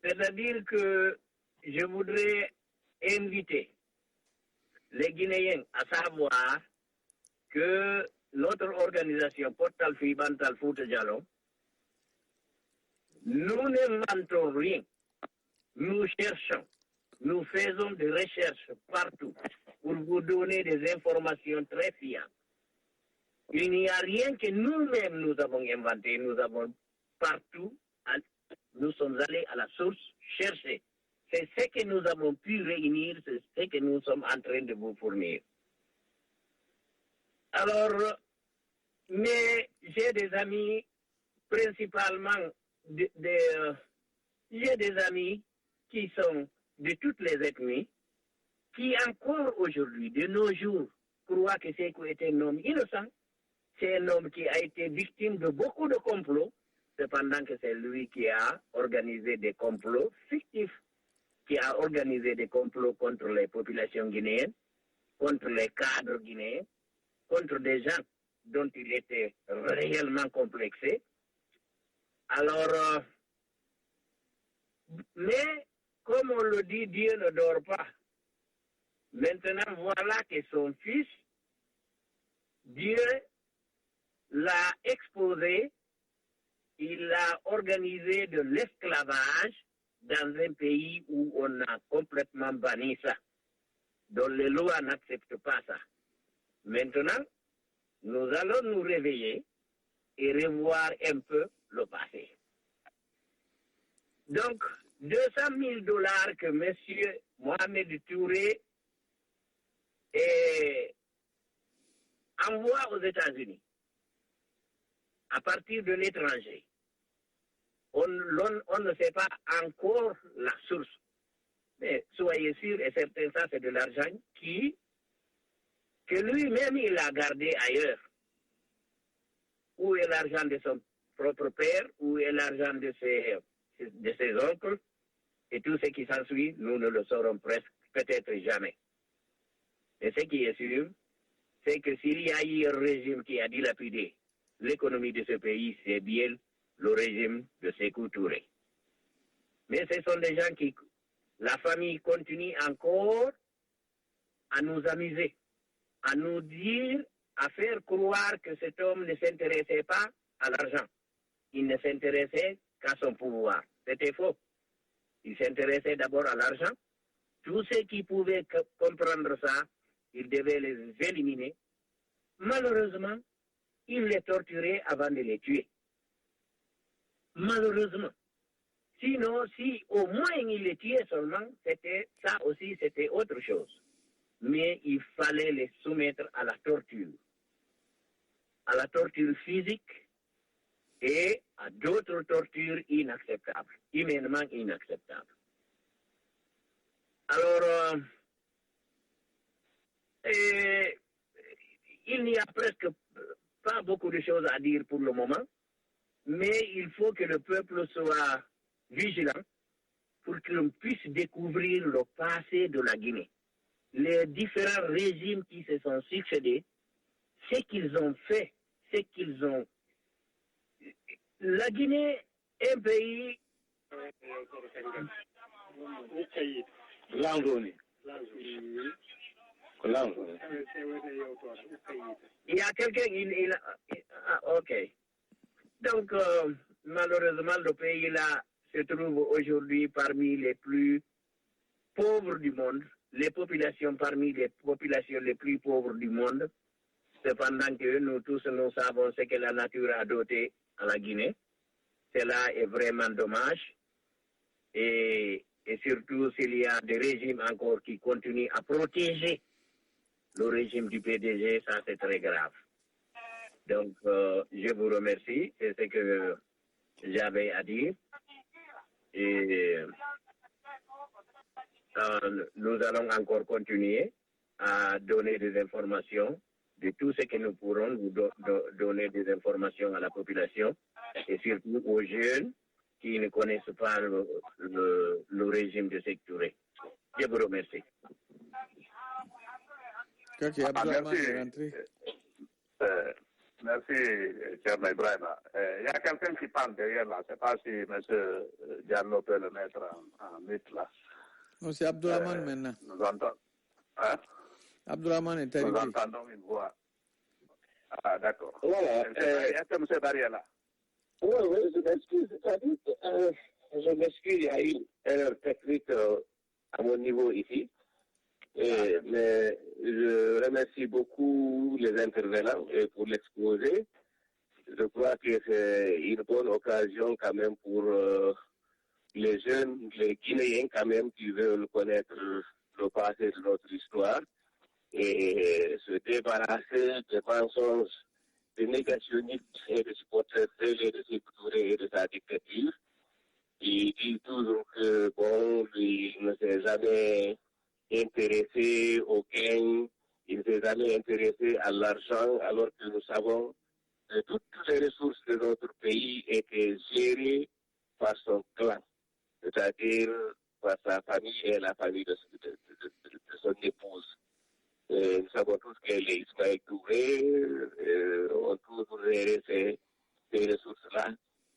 C'est-à-dire que je voudrais inviter les Guinéens à savoir que notre organisation Portal Fibantal Fouta Diallo, nous n'inventons rien. Nous cherchons, nous faisons des recherches partout pour vous donner des informations très fiables. Il n'y a rien que nous-mêmes nous avons inventé, nous avons partout, nous sommes allés à la source chercher. C'est ce que nous avons pu réunir, c'est ce que nous sommes en train de vous fournir. Alors, mais j'ai des amis, principalement, j'ai des amis qui sont de toutes les ethnies, qui encore aujourd'hui, de nos jours, croient que Sékou est un homme innocent. C'est un homme qui a été victime de beaucoup de complots, cependant que c'est lui qui a organisé des complots fictifs, qui a organisé des complots contre les populations guinéennes, contre les cadres guinéens, contre des gens dont il était réellement complexé. Alors, mais comme on le dit, Dieu ne dort pas. Maintenant, voilà que son fils, Dieu l'a exposé, il a organisé de l'esclavage dans un pays où on a complètement banni ça, dont les lois n'acceptent pas ça. Maintenant, nous allons nous réveiller et revoir un peu le passé. Donc, 200 000 $ que M. Mohamed Touré envoie aux États-Unis à partir de l'étranger. On ne sait pas encore la source. Mais soyez sûrs et certains, ça c'est de l'argent que lui-même il a gardé ailleurs. Où est l'argent de son propre père, où est l'argent de ses oncles, et tout ce qui s'ensuit, nous ne le saurons peut-être jamais. Et ce qui est sûr, c'est que s'il y a eu un régime qui a dilapidé l'économie de ce pays, c'est bien le régime de Sékou Touré. Mais ce sont des gens qui, la famille continue encore à nous amuser, à nous dire, à faire croire que cet homme ne s'intéressait pas à l'argent. Il ne s'intéressait qu'à son pouvoir. C'était faux. Il s'intéressait d'abord à l'argent. Tous ceux qui pouvaient comprendre ça, il devait les éliminer. Malheureusement, il les torturait avant de les tuer. Malheureusement. Sinon, si au moins il les tuait seulement, ça aussi, c'était autre chose. Mais il fallait les soumettre à la torture physique et à d'autres tortures inacceptables, humainement inacceptables. Alors, il n'y a presque pas beaucoup de choses à dire pour le moment, mais il faut que le peuple soit vigilant pour qu'on puisse découvrir le passé de la Guinée. Les différents régimes qui se sont succédés, ce qu'ils ont fait, ce qu'ils ont... La Guinée est un pays... Il y a quelqu'un... ok. Donc, malheureusement, le pays-là se trouve aujourd'hui parmi les plus pauvres du monde, les populations parmi les populations les plus pauvres du monde, cependant que nous tous, nous savons ce que la nature a doté à la Guinée. Cela est vraiment dommage. Et surtout s'il y a des régimes encore qui continuent à protéger le régime du PDG, ça c'est très grave. Donc, je vous remercie, c'est ce que j'avais à dire. Et nous allons encore continuer à donner des informations de tout ce que nous pourrons vous donner des informations à la population et surtout aux jeunes qui ne connaissent pas le régime de Sékou Touré. Je vous remercie. Merci, cher Ibrahim. Il y a quelqu'un qui parle derrière là. Je ne sais pas si M. Diallo peut le mettre en mythe là. Non, c'est Abdourahmane maintenant. Nous entendons. Hein? Abdourahmane est arrivé. Nous entendons une voix. Ah, d'accord. Voilà. Est-ce que M. Barry est là? Oui, je m'excuse. Je m'excuse, il y a eu une erreur technique à mon niveau ici. Mais je remercie beaucoup les intervenants pour l'exposé. Je crois que c'est une bonne occasion quand même pour les jeunes, les Guinéens quand même qui veulent connaître le passé de notre histoire et se débarrasser des mensonges, des négationnistes et des supporters de Sékou Touré et de sa dictature. Il dit toujours que, bon, lui, il ne s'est jamais intéressé au gain, il ne s'est jamais intéressé à l'argent, alors que nous savons que toutes les ressources de notre pays étaient gérées par son clan, c'est-à-dire par sa famille et la famille de son épouse. Nous savons tous que les Ismaël Touré ont toujours géré ces ressources-là.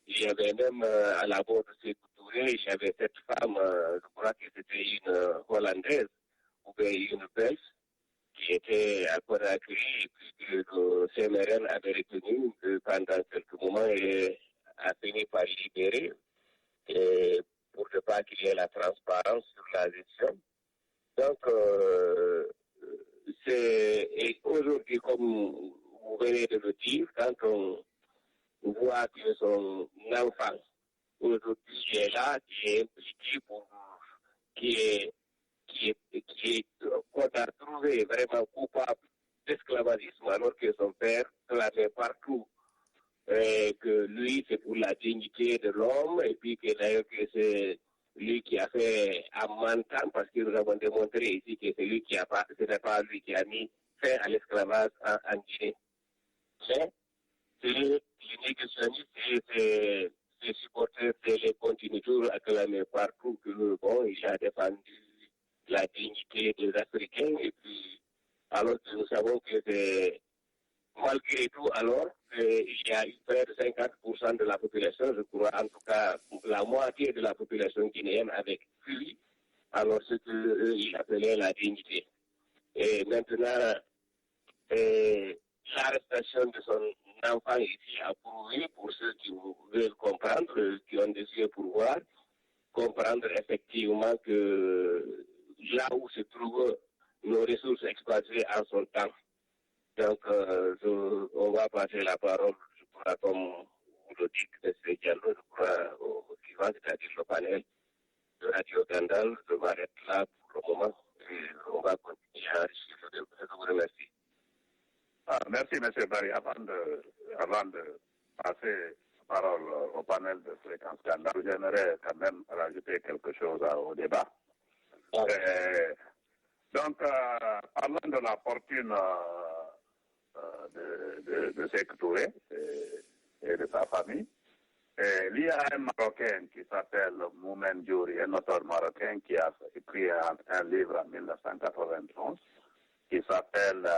Il y avait même à la bord de Sékou Touré, il y avait cette femme, je crois que c'était une Hollandaise ou bien une Belge, qui était à Conakry et puis que le CMRN avait retenu pendant quelques moments et a fini par libérer pour ne pas qu'il y ait la transparence sur la gestion. Donc, et aujourd'hui, comme vous venez de le dire, quand on voit que son enfant aujourd'hui est là, qui est impliqué qu'on a trouvé vraiment coupable d'esclavagisme, alors que son père clamait partout que lui c'est pour la dignité de l'homme, et puis que d'ailleurs que c'est lui qui a fait à Mantan, parce que nous avons démontré ici que c'est lui qui a pas, ce n'est pas lui qui a mis fin à l'esclavage en Guinée. Mais les négationnistes et ses supporters les continuent toujours à clamer partout que bon, il a défendu la dignité des Africains, et puis alors que nous savons que c'est malgré tout alors il y a eu près de 50% de la population, je crois, en tout cas la moitié de la population guinéenne avec fui, alors ce qu'il appelait la dignité. Et maintenant, l'arrestation de son enfant ici a prouvé, pour ceux qui veulent comprendre, qui ont des yeux pour voir, comprendre effectivement que là où se trouvent nos ressources exploitées en son temps. Donc, on va passer la parole, je crois, comme vous le dites, M. Diallo, je crois, au suivant, c'est-à-dire le panel de Radio Gandal. Je m'arrête là pour le moment et on va continuer à enrichir le débat. Je vous remercie. Merci, M. Barry. Avant de passer la parole au panel de Fréquence Gandal, j'aimerais quand même rajouter quelque chose au débat. Donc, parlant de la fortune de Sékou Touré et de sa famille, il y a un Marocain qui s'appelle Moumen Diouri, un auteur marocain qui a écrit un livre en 1991 qui s'appelle,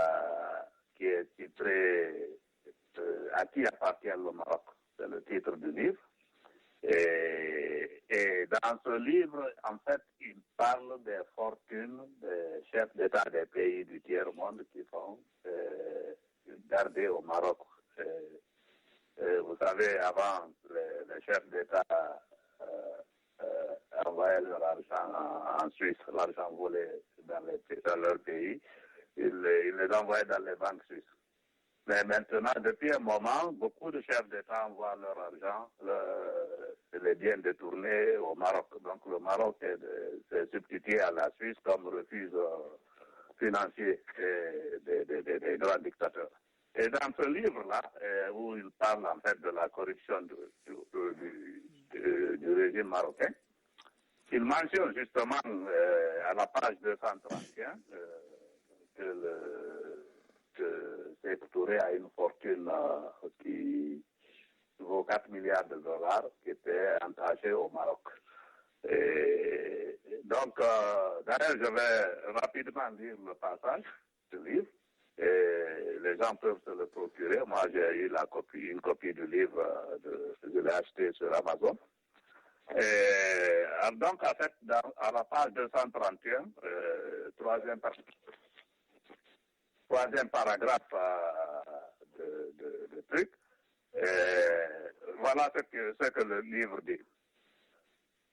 qui est titré À qui appartient le Maroc, c'est le titre du livre. Et dans ce livre, en fait, il parle des fortunes des chefs d'État des pays du tiers-monde qui sont gardés au Maroc. Vous savez, avant, les chefs d'État envoyaient leur argent en Suisse, l'argent volé dans leur pays, ils les envoyaient dans les banques suisses. Mais maintenant, depuis un moment, beaucoup de chefs d'État envoient leur argent, les biens détournés au Maroc. Donc le Maroc s'est substitué à la Suisse comme refuge financier des grands dictateurs. Et dans ce livre-là, où il parle en fait de la corruption du régime marocain, il mentionne justement à la page 231 que Sékou Touré a une fortune qui vaut 4 milliards de dollars qui était entachée au Maroc. Et donc, d'ailleurs, je vais rapidement lire le passage du livre. Et les gens peuvent se le procurer. Moi, j'ai eu une copie du livre, je l'ai acheté sur Amazon. Et donc, en fait, à la page 231, troisième paragraphe truc. Voilà ce que le livre dit.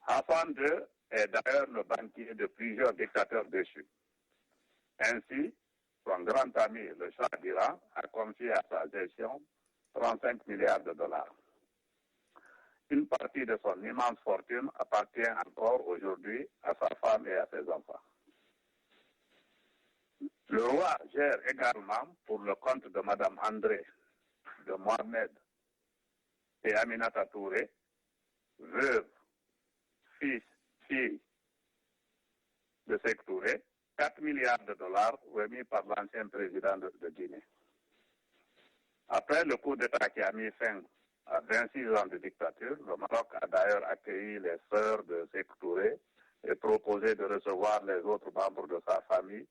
Hassan II est d'ailleurs le banquier de plusieurs dictateurs déchus. Ainsi, son grand ami, le Shah d'Iran, a confié à sa gestion 35 milliards de dollars. Une partie de son immense fortune appartient encore aujourd'hui à sa femme et à ses enfants. Le roi gère également, pour le compte de Mme André, de Mohamed et Aminata Touré, veuve, fils, fille de Sékou Touré, 4 milliards de dollars remis par l'ancien président de Guinée. Après le coup d'État qui a mis fin à 26 ans de dictature, le Maroc a d'ailleurs accueilli les sœurs de Sékou Touré et proposé de recevoir les autres membres de sa famille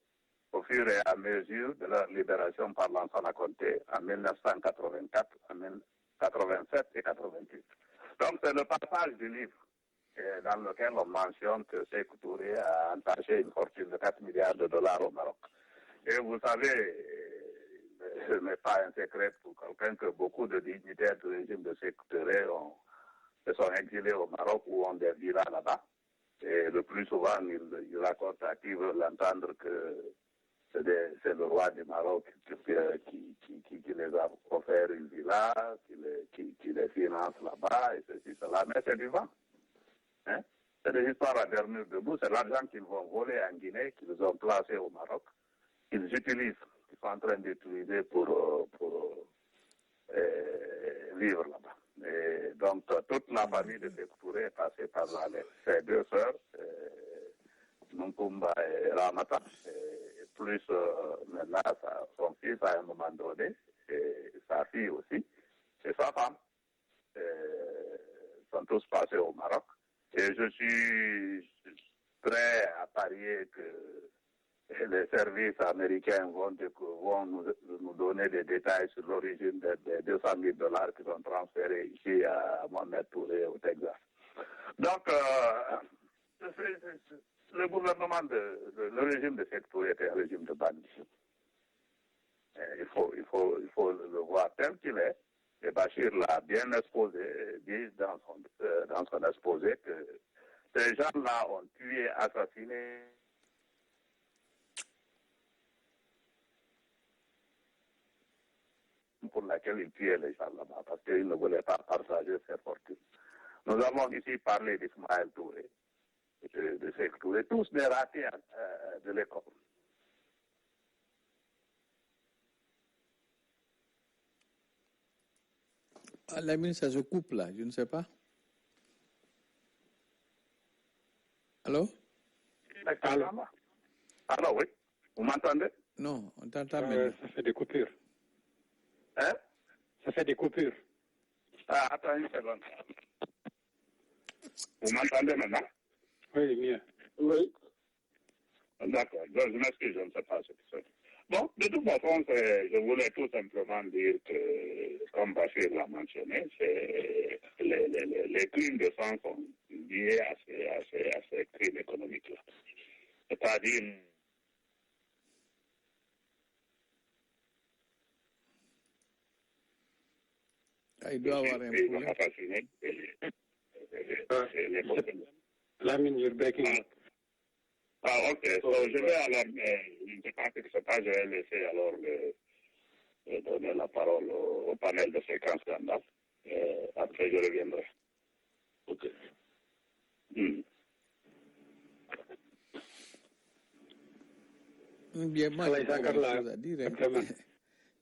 au fur et à mesure de leur libération par Lansana Conté en 1984, en 1987 et 1988. Donc c'est le passage du livre dans lequel on mentionne que Sékou Touré a entaché une fortune de 4 milliards de dollars au Maroc. Et vous savez, ce n'est pas un secret pour quelqu'un que beaucoup de dignitaires du régime de Sékou Touré se sont exilés au Maroc ou ont des villas là-bas. Et le plus souvent, ils racontent à qui veut l'entendre que c'est le roi du Maroc qui les a offert une villa, qui les finance là-bas, et ceci, cela. Mais c'est du vent. Hein? C'est des histoires à dormir debout. C'est l'argent qu'ils vont voler en Guinée, qu'ils ont placé au Maroc, qu'ils utilisent, qu'ils sont en train d'utiliser pour vivre là-bas. Et donc, toute la famille de Sékou Touré est passée par là. Ses deux sœurs, Nkumba et Ramata, et plus maintenant son fils à un moment donné, et sa fille aussi, et sa femme, sont tous passés au Maroc. Et je suis prêt à parier que les services américains vont nous donner des détails sur l'origine des 200 000 dollars qui sont transférés ici à Mohamed Touré au Texas. Donc, le gouvernement le régime de Sékou Touré était un régime de bandits. Il faut le voir tel qu'il est. Et Bachir l'a bien exposé, dit dans son exposé que ces gens-là ont tué, assassiné pour laquelle ils tuaient les gens là-bas, parce qu'ils ne voulaient pas partager ses fortunes. Nous avons ici parlé d'Ismaël Touré, de Sékou Touré, tous des ratés de l'école. Ah, Lamine, ça se coupe là, je ne sais pas. Allô? Allô, oui. Vous m'entendez? Non, on t'entend maintenant. Ça fait des coupures. Hein? Ça fait des coupures. Ah, attends une seconde. Vous m'entendez maintenant? Oui, mieux. Oui. D'accord. Je m'excuse, je ne sais pas ce que c'est. Bon, de toute façon, je voulais tout simplement dire que, comme Bachir l'a mentionné, les crimes de sang sont liés à ces crimes économiques-là. C'est-à-dire, Il doit avoir un problème. Lamine, you're breaking up. Ah, ok. So, je vais alors, je ne sais pas ce que c'est pas, je vais laisser alors donner la parole au panel de séquence scandale. Après, je reviendrai. Ok. Bien, moi, j'ai pas grand-chose à dire.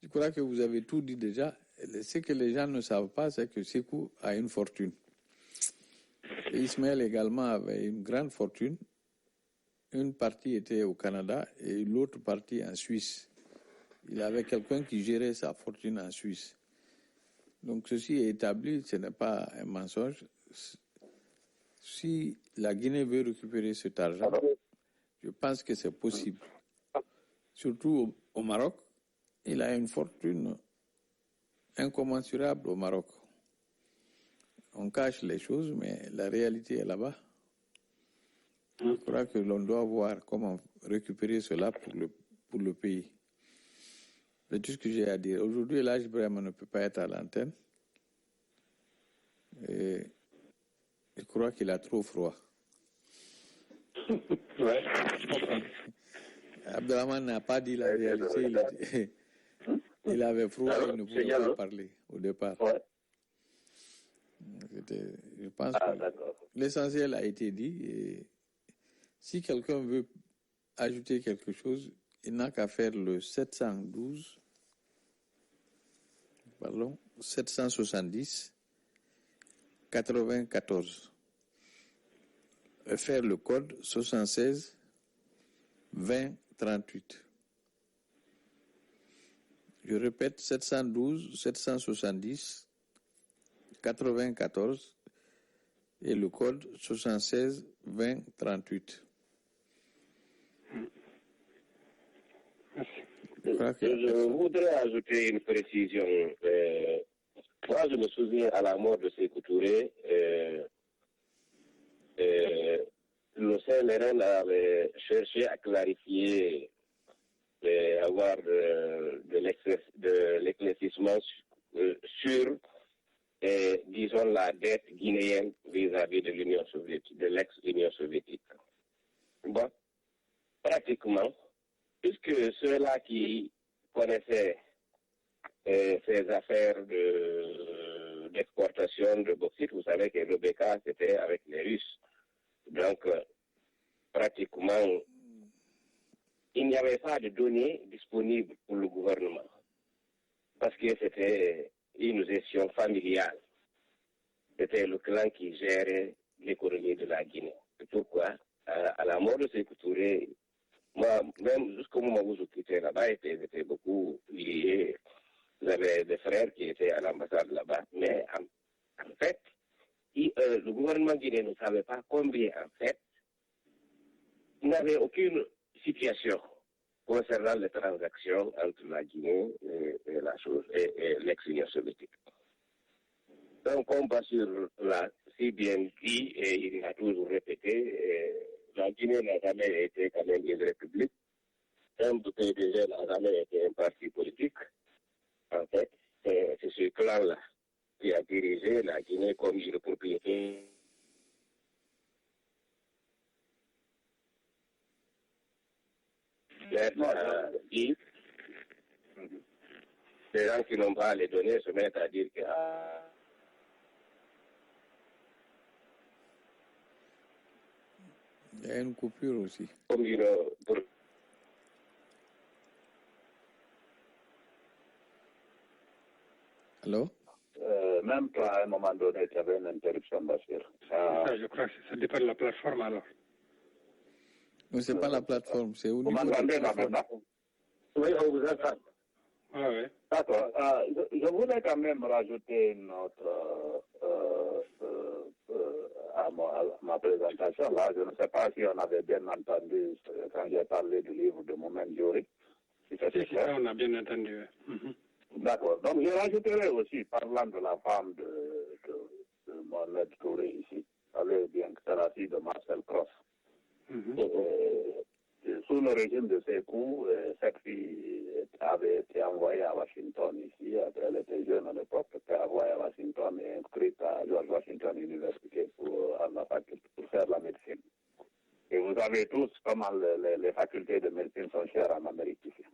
Je crois que vous avez tout dit déjà. Ce que les gens ne savent pas, c'est que Sékou a une fortune. Et Ismaël également avait une grande fortune. Une partie était au Canada et l'autre partie en Suisse. Il avait quelqu'un qui gérait sa fortune en Suisse. Donc ceci est établi, ce n'est pas un mensonge. Si la Guinée veut récupérer cet argent, je pense que c'est possible. Surtout au Maroc, il a une fortune incommensurable au Maroc. On cache les choses, mais la réalité est là-bas. Je crois que l'on doit voir comment récupérer cela pour le pays. C'est tout ce que j'ai à dire. Aujourd'hui, l'âge vraiment ne peut pas être à l'antenne. Et je crois qu'il a trop froid. Ouais, je comprends. Abdelrahman n'a pas dit la réalité. Il avait froid et il ne pouvait pas parler au départ. Ouais. Je pense que l'essentiel a été dit. Et si quelqu'un veut ajouter quelque chose, il n'a qu'à faire le 770 94. Et faire le code 76 20 38. Je répète, 712 770 94 et le code 76 20 38. Je voudrais ajouter une précision. Moi, je me souviens à la mort de Sékou Touré, le CNRN avait cherché à clarifier, avoir de l'éclaircissement sur, disons, la dette guinéenne vis-à-vis de l'Union soviétique, de l'ex-Union soviétique. Bon, pratiquement, puisque ceux-là qui connaissaient ces affaires d'exportation de bauxite, vous savez que le BK, c'était avec les Russes. Donc, pratiquement, il n'y avait pas de données disponibles pour le gouvernement parce que c'était une gestion familiale. C'était le clan qui gérait l'économie de la Guinée. C'est pourquoi, à la mort de Sékou Touré, moi, même jusqu'au moment où je quittais là-bas, j'étais beaucoup lié. J'avais des frères qui étaient à l'ambassade là-bas. Mais en fait, le gouvernement guinéen ne savait pas combien, en fait, il n'avait aucune situation concernant les transactions entre la Guinée et l'ex-Union soviétique. Donc, on va sur la si bien dit, et il a toujours répété, la Guinée n'a jamais été quand même une république. Un PDG n'a jamais été un parti politique. En fait, c'est ce clan-là qui a dirigé la Guinée comme une propriété. Les gens qui n'ont pas les données se mettent à dire que il y a une coupure aussi. Comme Allô? Même toi, à un moment donné, tu avais une interruption, Bachir. Je crois que ça dépend de la plateforme alors. Non, c'est pas la plateforme, c'est au niveau de la plateforme. oui, on vous entend. Ah ouais. D'accord. Je voulais quand même rajouter une autre à ma présentation. Là, je ne sais pas si on avait bien entendu quand j'ai parlé du livre de Mohamed Diori. Si ça, on a bien entendu. D'accord. Donc, je rajouterai aussi, parlant de la femme de Mohamed Touré ici, allez bien que c'est la fille de Marcel Cross. Sous le régime de Sékou, cette fille avait été envoyée à Washington ici. Elle était jeune à l'époque, elle était envoyée à Washington et inscrite à George Washington University pour faire la médecine. Et vous savez tous comment les facultés de médecine sont chères en Amérique ici.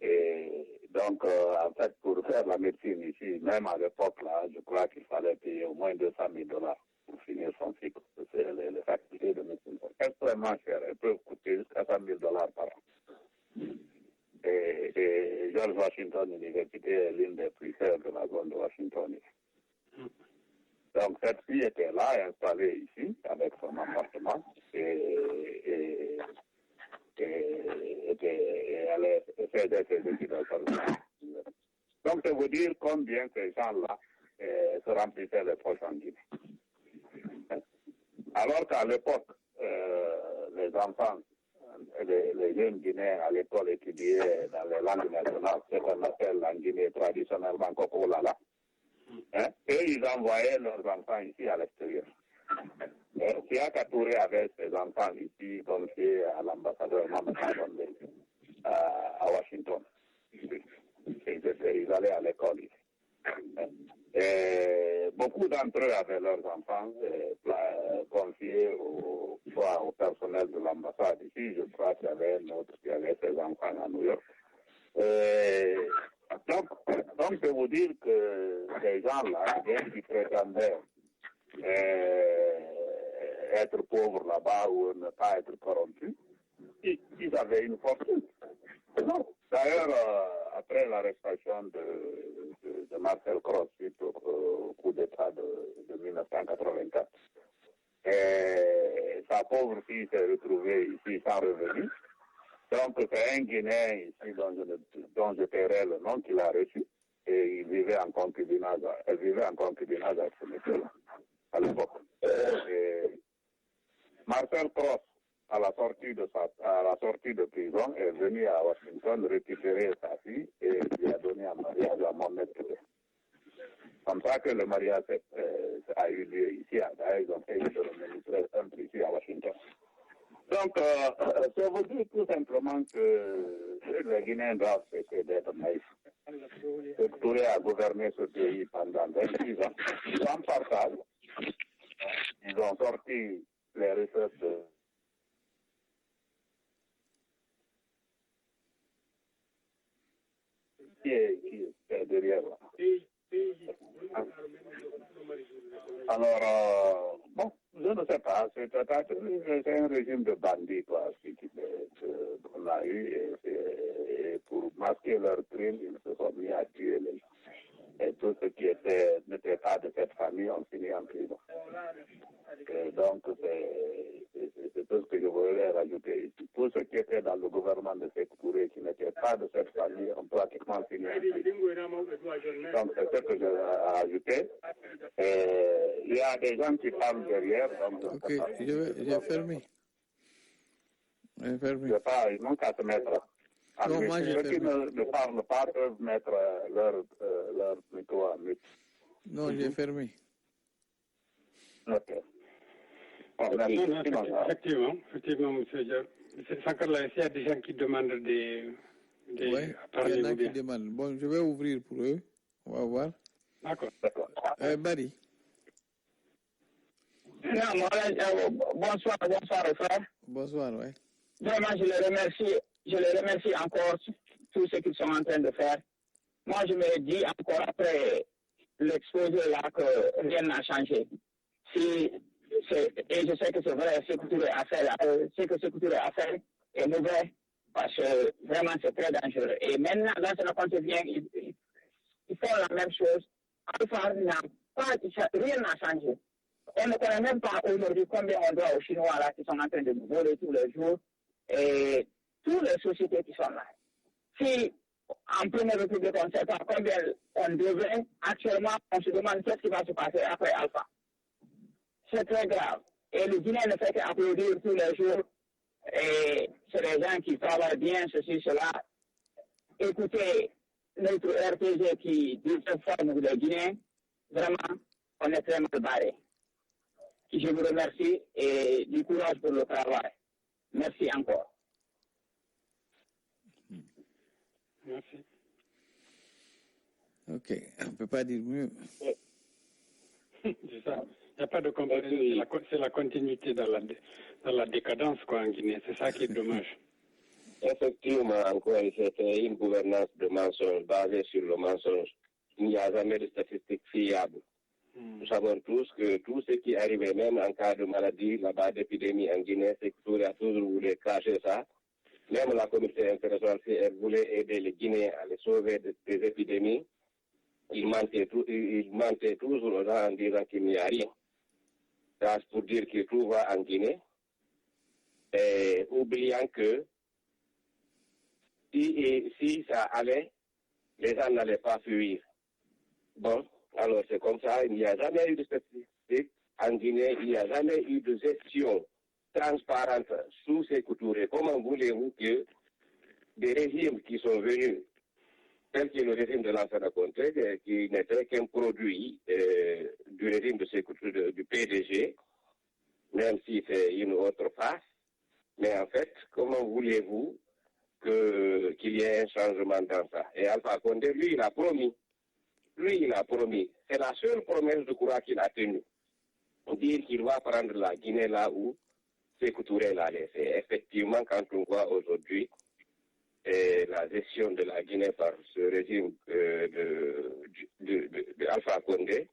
Et donc, en fait, pour faire la médecine ici, même à l'époque, là, je crois qu'il fallait payer au moins $200,000 pour finir son cycle. Les facultés de médecine sont extrêmement chères. Elles peuvent coûter jusqu'à $100,000 par an. Et George Washington University est l'une des plus chères de la zone de Washington. Donc, cette fille était là, installée ici, avec son appartement. Et elle faisait ses études. Donc, ça veut dire combien ces gens-là se remplissaient les poches en Guinée. Alors qu'à l'époque, les enfants, les jeunes Guinéens à l'école étudiaient dans les langues nationales, ce qu'on appelle en Guinée traditionnellement Kokolala. Et ils envoyaient leurs enfants ici à l'extérieur. Siaka Touré avait ses enfants ici confiés à l'ambassadeur Mamadou à Washington. Ils allaient à l'école ici. Et beaucoup d'entre eux avaient leurs enfants confiés soit au personnel de l'ambassade ici. Je crois qu'il y avait un autre qui avait ses enfants à New York. Donc, je peux vous dire que ces gens-là, bien qu'ils prétendaient être pauvres là-bas ou ne pas être corrompus, ils avaient une fortune. Non. D'ailleurs, après l'arrestation de Marcel Cross suite au coup d'État de 1984, sa pauvre fille s'est retrouvée ici sans revenu. Donc, c'est un Guinéen ici dont je tairai le nom qu'il a reçu. Et il vivait en concubinage, elle vivait en concubinage avec ce monsieur-là, à l'époque. Marcel Cross, à la sortie de prison, est venu à Washington récupérer sa fille et lui a donné un mariage à Mohamed Touré. Comme ça que le mariage a eu lieu ici. D'ailleurs, ils ont fait une cérémonie très simple ici à Washington. Donc, ça veut dire tout simplement que les Guinéens doivent cesser d'être naïfs. Touré a gouverné ce pays pendant 26 ans. Ils en partagent. Ils ont sorti les recettes qui est derrière là. Alors, bon, je ne sais pas, c'est un régime de bandits, quoi, qu'on a eu, et pour masquer leurs crimes, ils se sont mis à tuer les gens. Et tout ce qui n'était pas de cette famille ont fini en prison. Et donc, c'est tout ce que je voulais rajouter ici. Tous ceux qui étaient dans le gouvernement de Sékou Touré, qui n'étaient pas de cette famille, ont pratiquement fini en prison. Donc, c'est ce que je vais rajouter. Il y a des gens qui parlent derrière. Donc, ok, j'ai fermé. Ils n'ont qu'à se mettre. Non, moi, ceux qui ne parlent pas peuvent mettre leur micro en mute. Non, j'ai fermé. Ok. Effectivement, monsieur Diop. C'est encore là, il y a des gens qui demandent des oui, il y en a qui demandent. Bon, je vais ouvrir pour eux. On va voir. D'accord. Barry. Bonsoir, frère. Bonsoir, oui. Vraiment, je les remercie encore tout ce qu'ils sont en train de faire. Moi, je me dis encore après l'exposé là que rien n'a changé. Et je sais que c'est vrai, ce que Sékou Touré a fait est mauvais, parce que vraiment c'est très dangereux. Et maintenant, dans ce compte vient, ils font la même chose. Alpha rien n'a changé. On ne connaît même pas aujourd'hui combien on doit aux Chinois là qui sont en train de nous voler tous les jours. Et toutes les sociétés qui sont là. Si en première république on ne sait pas combien on devrait, actuellement on se demande qu'est-ce qui va se passer après Alpha. C'est très grave. Et le Guinée ne fait qu'applaudir tous les jours. Et c'est des gens qui travaillent bien, ceci, cela. Écoutez notre RPG qui dit forme de Guinée, vraiment, on est très mal barré. Je vous remercie et du courage pour le travail. Merci encore. Merci. Ok, on ne peut pas dire mieux. C'est ça. Il n'y a pas de comparaison. C'est la continuité dans la décadence quoi, en Guinée. C'est ça qui est dommage. Effectivement, encore, c'était une gouvernance de mensonges basée sur le mensonge. Il n'y a jamais de statistiques fiables. Nous savons tous que tout ce qui arrivait, même en cas de maladie, là-bas, d'épidémie en Guinée, c'est que Touré a toujours voulu cacher ça. Même la communauté internationale, si elle voulait aider les Guinéens à les sauver des épidémies, il mentait toujours aux gens en disant qu'il n'y a rien. C'est pour dire que tout va en Guinée, et oubliant que si ça allait, les gens n'allaient pas fuir. Bon, alors c'est comme ça, il n'y a jamais eu de statistique en Guinée, il n'y a jamais eu de gestion transparente sous Sékou Touré. Comment voulez-vous que des régimes qui sont venus, tel que le régime de Lansana Conté, qui n'était qu'un produit du régime de Sékou Touré, du PDG, même si c'est une autre face, mais en fait, comment voulez-vous qu'il y ait un changement dans ça. Et Alpha Condé, lui, il a promis. C'est la seule promesse de courage qu'il a tenue. Dire qu'il va prendre la Guinée là où Sékou Touré l'a laissé. Effectivement, quand on voit aujourd'hui la gestion de la Guinée par ce régime de Alpha Condé,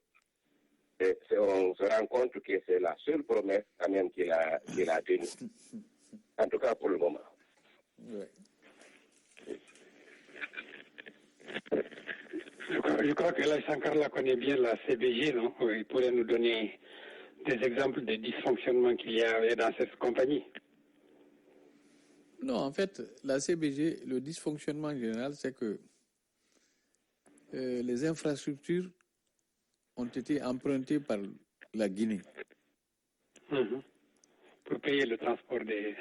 on se rend compte que c'est la seule promesse quand même qu'il a tenue. En tout cas pour le moment. Ouais. Je crois que là, Sankar la connaît bien, la CBG, non? Il pourrait nous donner des exemples de dysfonctionnements qu'il y a dans cette compagnie. Non, en fait, la CBG, le dysfonctionnement général, c'est que les infrastructures ont été empruntées par la Guinée. Pour payer le transport des...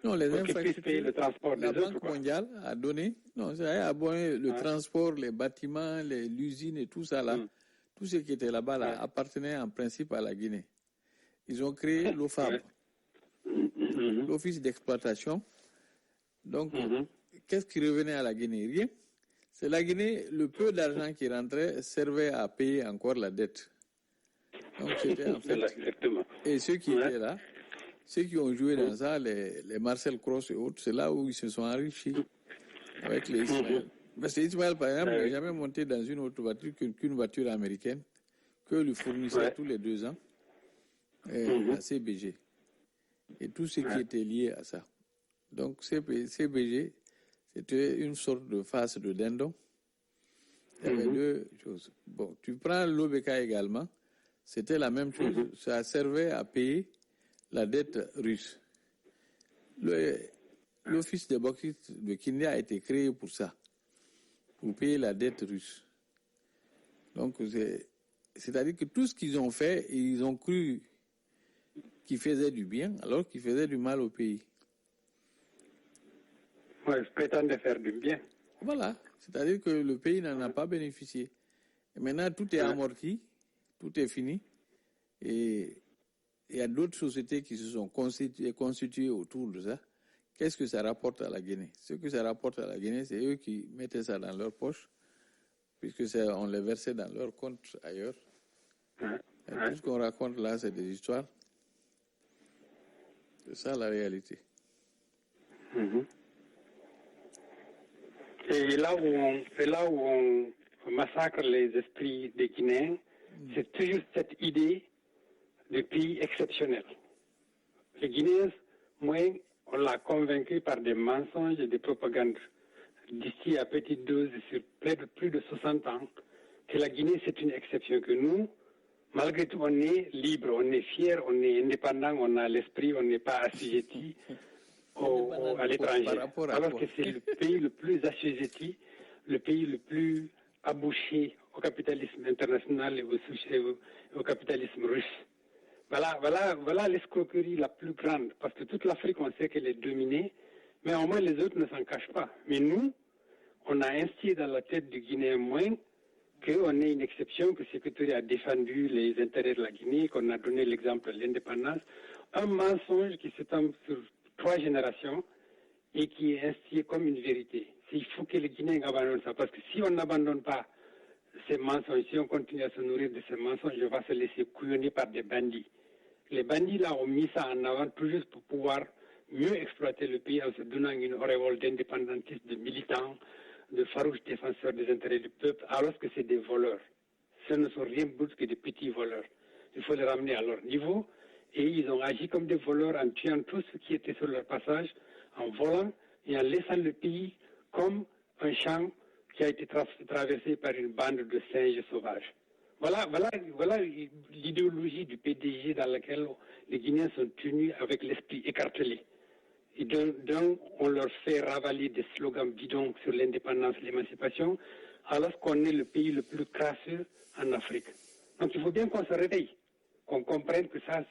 Non, les pour infrastructures, payer le transport la des Banque autres, mondiale a donné, le transport, les bâtiments, l'usine et tout ça là, tout ce qui était là-bas là, appartenait en principe à la Guinée. Ils ont créé l'OFAB, l'Office d'exploitation. Donc, qu'est-ce qui revenait à la Guinée? Rien. C'est la Guinée, le peu d'argent qui rentrait servait à payer encore la dette. Donc, c'était en fait... Et ceux qui étaient là, ceux qui ont joué dans ça, les Marcel Cross et autres, c'est là où ils se sont enrichis avec les Ismaël. Parce que Ismaël, par exemple, n'a jamais monté dans une autre voiture qu'une voiture américaine que lui fournissait tous les 2 ans la CBG. Et tout ce qui était lié à ça. Donc, CBG, c'était une sorte de face de dindon. Il y avait 2 choses. Bon, tu prends l'OBK également, c'était la même chose. Ça servait à payer la dette russe. L'office de bauxite de Kenya a été créé pour ça, pour payer la dette russe. Donc, c'est-à-dire que tout ce qu'ils ont fait, ils ont cru qu'ils faisaient du bien, alors qu'ils faisaient du mal au pays. Oui, ils prétendent faire du bien. Voilà, c'est-à-dire que le pays n'en a pas bénéficié. Et maintenant, tout est amorti, tout est fini, et il y a d'autres sociétés qui se sont constituées autour de ça. Qu'est-ce que ça rapporte à la Guinée? Ce que ça rapporte à la Guinée, c'est eux qui mettaient ça dans leur poche, puisque on les versait dans leur compte ailleurs. Tout ce qu'on raconte là, c'est des histoires. C'est ça la réalité. Et là où on massacre les esprits des Guinéens, c'est toujours cette idée de pays exceptionnel. Les Guinéens, on l'a convaincu par des mensonges et des propagandes d'ici à petite dose sur plus de 60 ans que la Guinée c'est une exception, que nous, malgré tout, on est libre, on est fier, on est indépendant, on a l'esprit, on n'est pas assujetti à l'étranger. Alors que c'est le pays le plus assujetti, le pays le plus abouché au capitalisme international et au capitalisme russe. Voilà l'escroquerie la plus grande, parce que toute l'Afrique, on sait qu'elle est dominée, mais au moins les autres ne s'en cachent pas. Mais nous, on a instillé dans la tête du Guinéen qu'on est une exception, que Sékou Touré a défendu les intérêts de la Guinée, qu'on a donné l'exemple de l'indépendance. Un mensonge qui s'étend sur 3 générations et qui est instillé comme une vérité. Il faut que les Guinéens abandonnent ça, parce que si on n'abandonne pas ces mensonges, si on continue à se nourrir de ces mensonges, on va se laisser couillonner par des bandits. Les bandits là ont mis ça en avant tout juste pour pouvoir mieux exploiter le pays en se donnant une auréole d'indépendantistes, de militants, de farouches défenseurs des intérêts du peuple, alors que c'est des voleurs. Ce ne sont rien d'autre que des petits voleurs. Il faut les ramener à leur niveau, et ils ont agi comme des voleurs en tuant tout ce qui était sur leur passage, en volant et en laissant le pays comme un champ qui a été traversé par une bande de singes sauvages. Voilà l'idéologie du PDG dans laquelle les Guinéens sont tenus avec l'esprit écartelé. Et donc, on leur fait ravaler des slogans bidons sur l'indépendance et l'émancipation, alors qu'on est le pays le plus crasseux en Afrique. Donc, il faut bien qu'on se réveille, qu'on comprenne que ça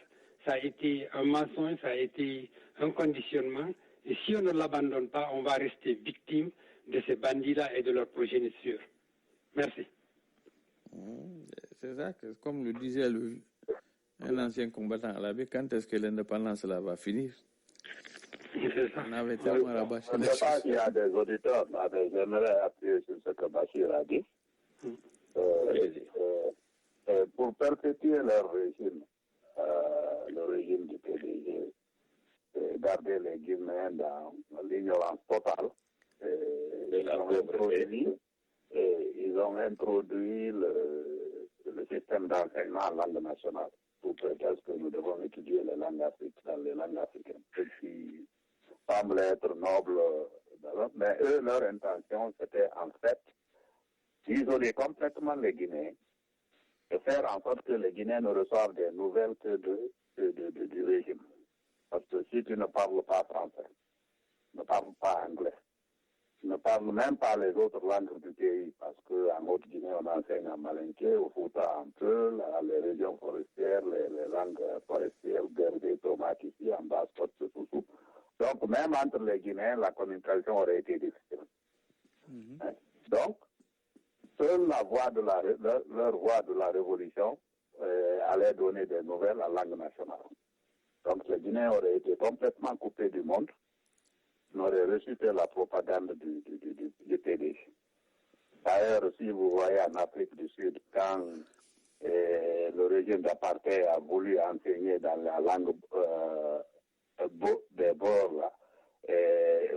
a été un mensonge, ça a été un conditionnement. Et si on ne l'abandonne pas, on va rester victime de ces bandits-là et de leur progéniture. Merci. C'est ça, comme le disait un ancien combattant à la baie, quand est-ce que l'indépendance là va finir? On avait tellement rabâché Je ne sais pas s'il y a des auditeurs, mais j'aimerais appuyer sur ce que Bachir a dit. Pour perpétuer leur régime, le régime du PDG, garder les Guinéens dans l'ignorance totale, ils ont introduit le système d'enseignement en langue nationale, pour prétexte que nous devons étudier les langues africaines, ce qui semble être noble, mais eux, leur intention, c'était en fait d'isoler complètement les Guinéens, de faire en sorte que les Guinéens ne reçoivent des nouvelles que du régime. Parce que si tu ne parles pas français, ne parles pas anglais, tu ne parles même pas les autres langues du pays, parce qu'en Haute-Guinée, on enseigne en Malinké, au Fouta, en Peul, les régions forestières, les langues forestières, Gerdé, Tomates, ici, en Basse-Côte, tout. Donc, même entre les Guinéens, la communication aurait été difficile. Donc, seule la voie de leur voie de la révolution allait donner des nouvelles en langue nationale. Donc, les Guinéens auraient été complètement coupés du monde, n'auraient reçu que la propagande du PDG. D'ailleurs, si vous voyez en Afrique du Sud, quand le régime d'apartheid a voulu enseigner dans la langue des bords, là, et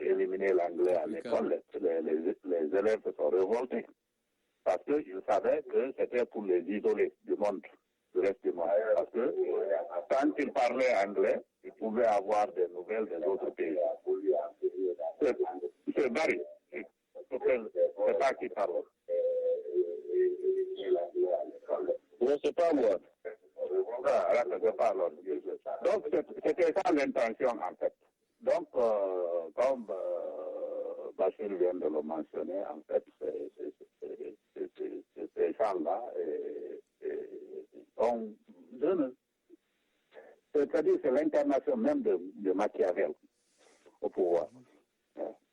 éliminer l'anglais à l'école, les élèves se sont révoltés. Parce qu'ils savaient que c'était pour les isoler du monde, du reste du monde. Parce que quand ils parlaient anglais, ils pouvaient avoir des nouvelles des autres pays. C'est Barry. C'est pas qui parle. Non, c'est pas moi. Donc, c'était ça l'intention, en fait. Donc, comme Bachir vient de le mentionner, en fait, ces gens-là c'est-à-dire c'est l'incarnation même de Machiavel au pouvoir.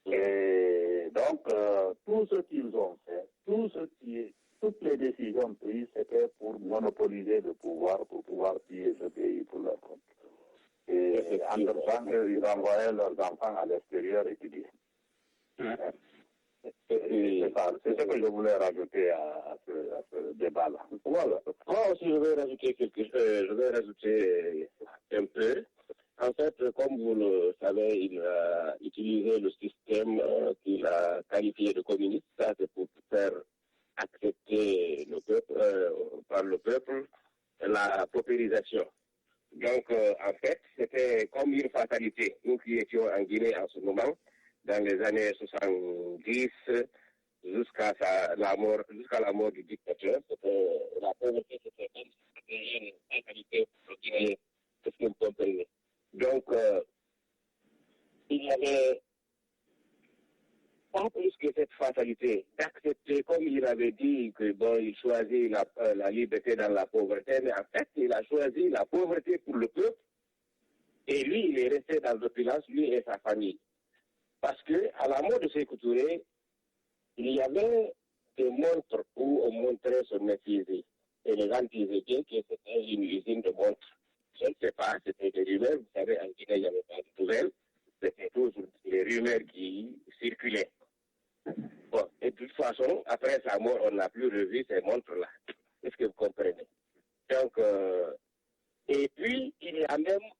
Et donc, tout ce qu'ils ont fait, toutes les décisions prises, c'était pour monopoliser le pouvoir, pour pouvoir piller ce pays pour leur compte. Et entre-temps, ils envoyaient leurs enfants à l'extérieur étudier. C'est ce que je voulais rajouter à ce débat-là. Voilà. Moi aussi, je vais rajouter un peu. En fait, comme vous le savez, il a utilisé le système qu'il a qualifié de communiste. Ça, c'est pour faire accepter le peuple, par le peuple la paupérisation. Donc, en fait, c'était comme une fatalité. Nous qui étions en Guinée en ce moment, dans les années 70, jusqu'à la mort du dictateur, la pauvreté, c'était une fatalité pour les Guinéens. C'est ce que vous comprenez. Donc, il y avait pas plus que cette fatalité d'accepter, comme il avait dit, que bon, il choisit la liberté dans la pauvreté, mais en fait, il a choisi la pauvreté pour le peuple, et lui, il est resté dans l'opulence, lui et sa famille. Parce que, à la mort de Sékou Touré, il y avait des montres où on montrait son physique. Et les gens disaient bien que c'était une usine de montres. Je ne sais pas, c'était des rumeurs. Vous savez, en Guinée, il n'y avait pas de nouvelles. C'était toujours les rumeurs qui circulaient. Bon, et de toute façon, après sa mort, on n'a plus revu ces montres-là. Est-ce que vous comprenez? Donc, et puis, il y a même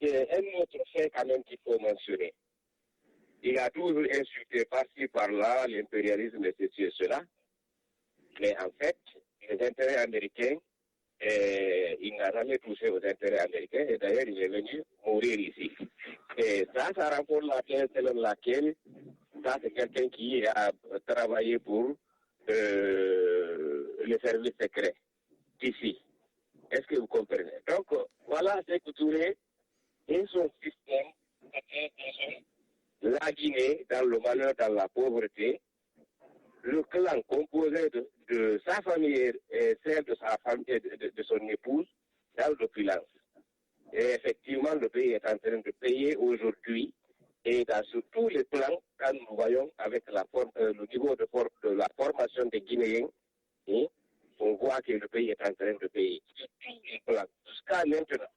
un autre fait quand même qu'il faut mentionner. Il a toujours insulté par-ci, par-là, l'impérialisme et ceci et cela. Mais en fait, les intérêts américains, il n'a jamais touché aux intérêts américains. Et d'ailleurs, il est venu mourir ici. Et ça rapporte la thèse selon laquelle, ça c'est quelqu'un qui a travaillé pour les services secrets ici. Est-ce que vous comprenez? Donc, voilà Sékou Touré et son système, la Guinée dans le malheur, dans la pauvreté, le clan composé de sa famille et celle de sa famille, de son épouse, dans l'opulence. Et effectivement, le pays est en train de payer aujourd'hui, et sur tous les plans, quand nous voyons avec le niveau de la formation des Guinéens, on voit que le pays est en train de payer sur tous les plans, jusqu'à maintenant.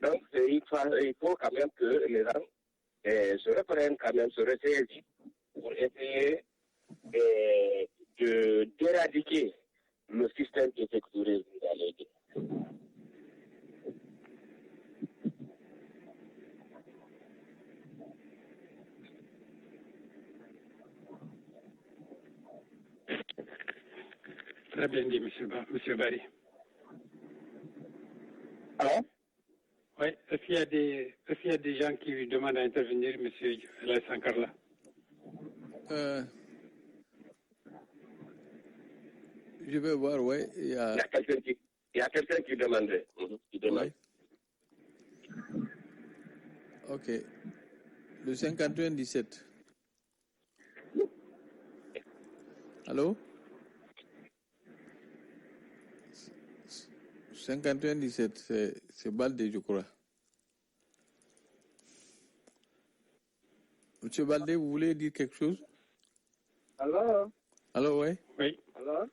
Donc, il faut quand même que les gens se reprennent, quand même se ressaisissent pour essayer d'éradiquer le système qui est sécurisé dans les Guinées. Très bien dit, Monsieur Barry. Alors? Oui, est-ce qu'il y a des gens qui demandent à intervenir, Monsieur Sankarla? Je vais voir, oui. Il y a quelqu'un qui demandait. Qui demande. Ouais. Ok. Le 51-17. Allô? 51-17, c'est Baldé, je crois. Monsieur Baldé, vous voulez dire quelque chose? Alors? Allô, oui? Oui. Alors?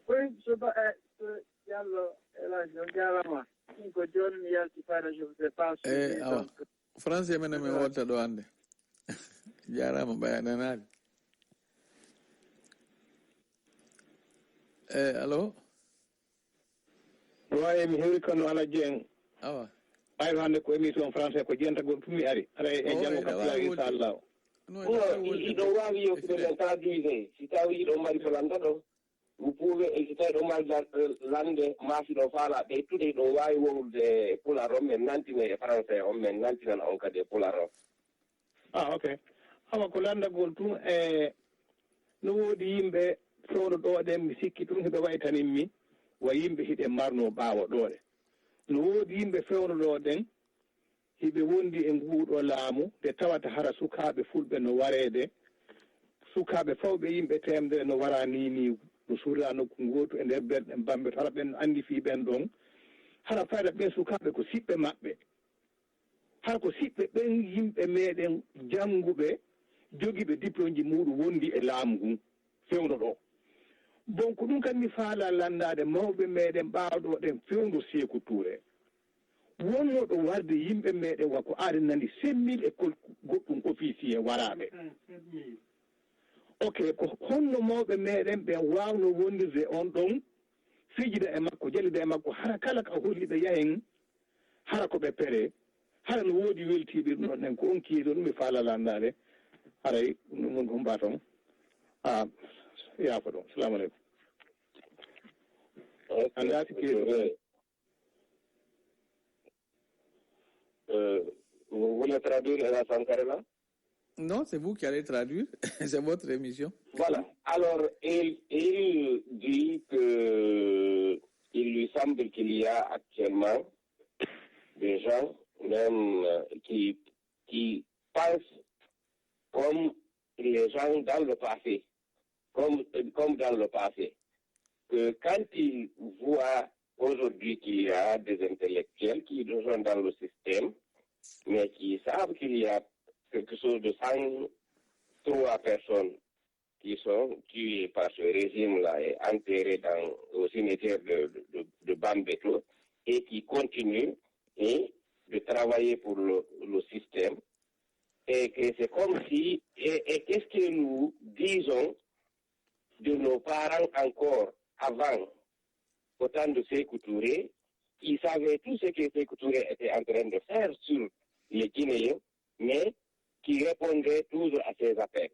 Oui, je ne sais pas. Français, je ne allô? Oui, mi heewi kono ala Dieng. Awa. Ɓayno hannde ko émission français ko jentagol tumi ari ara e janngo kam pulaar inchallah. Iɗo waawi yewtude men traduise si tawi iɗo mari ko landa ɗo vous pouvez si tawi ɗo mari lande maasi ɗo faala ɓeytude iɗo waawi wowlude pulaar on men nantine e français on men nantinan on kadi e pulaar on. Ok awa ko landagol tun no woodi yimɓe fewno ɗo ɗen mi sikki ɗum heɓe waytaninmi wa yimɓe hiɗe marno ɓaawo ɗoɗe no woodi yimɓe fewnoɗo ɗen hiɓe wondi e nguuɗo laamu nde tawata hara sukaaɓe fulɓe no wareede sukaaɓe fawɓe yimɓe temedere no wara ni no suura nokku gootu e nder belɗen bamɓe hara ɓen anndi fii ɓen ɗon hara fayda ɓen sukaaɓe ko siɓɓe maɓɓe hara ko siɓɓe ɓen yimɓe meeɗen jannguɓe jogiiɓe diplôme ji muɗum wondi e laamu ngun fewno ɗo bon ko ɗum kam mi faala lanndade mawɓe meɗen ɓaawɗo ɗen fewndo Sékou Touré wonno ɗo warde yimɓe meɗen wako aade nandi 5000 école goɗɗum officier waraaɓe ok ko honno mawɓe meɗen ɓen waawno wondirde on ɗon fijida e makko jallida e makko hara kala ka holliɓe yahen hara ko ɓe pere hara no woodi weltiiɓe ɗum ɗon ɗen ko on kiido ɗum mi faala lanndade haray ɗum humba toon yaafo ɗon salamu aleykum. Vous voulez traduire la Sankarela? Non, c'est vous qui allez traduire. C'est votre émission. Voilà. Alors, il dit que il lui semble qu'il y a actuellement des gens même qui pensent comme les gens dans le passé, comme dans le passé, que quand ils voient aujourd'hui qu'il y a des intellectuels qui sont dans le système, mais qui savent qu'il y a quelque chose de 103 personnes qui sont tuées par ce régime-là et enterrées au cimetière de Bambeto et qui continuent de travailler pour le système. Et que c'est comme si, et qu'est-ce que nous disons de nos parents encore avant, au temps de Sékou Touré, qui savaient tout ce que Sékou Touré était en train de faire sur les Guinéens, mais qui répondaient toujours à ses appels,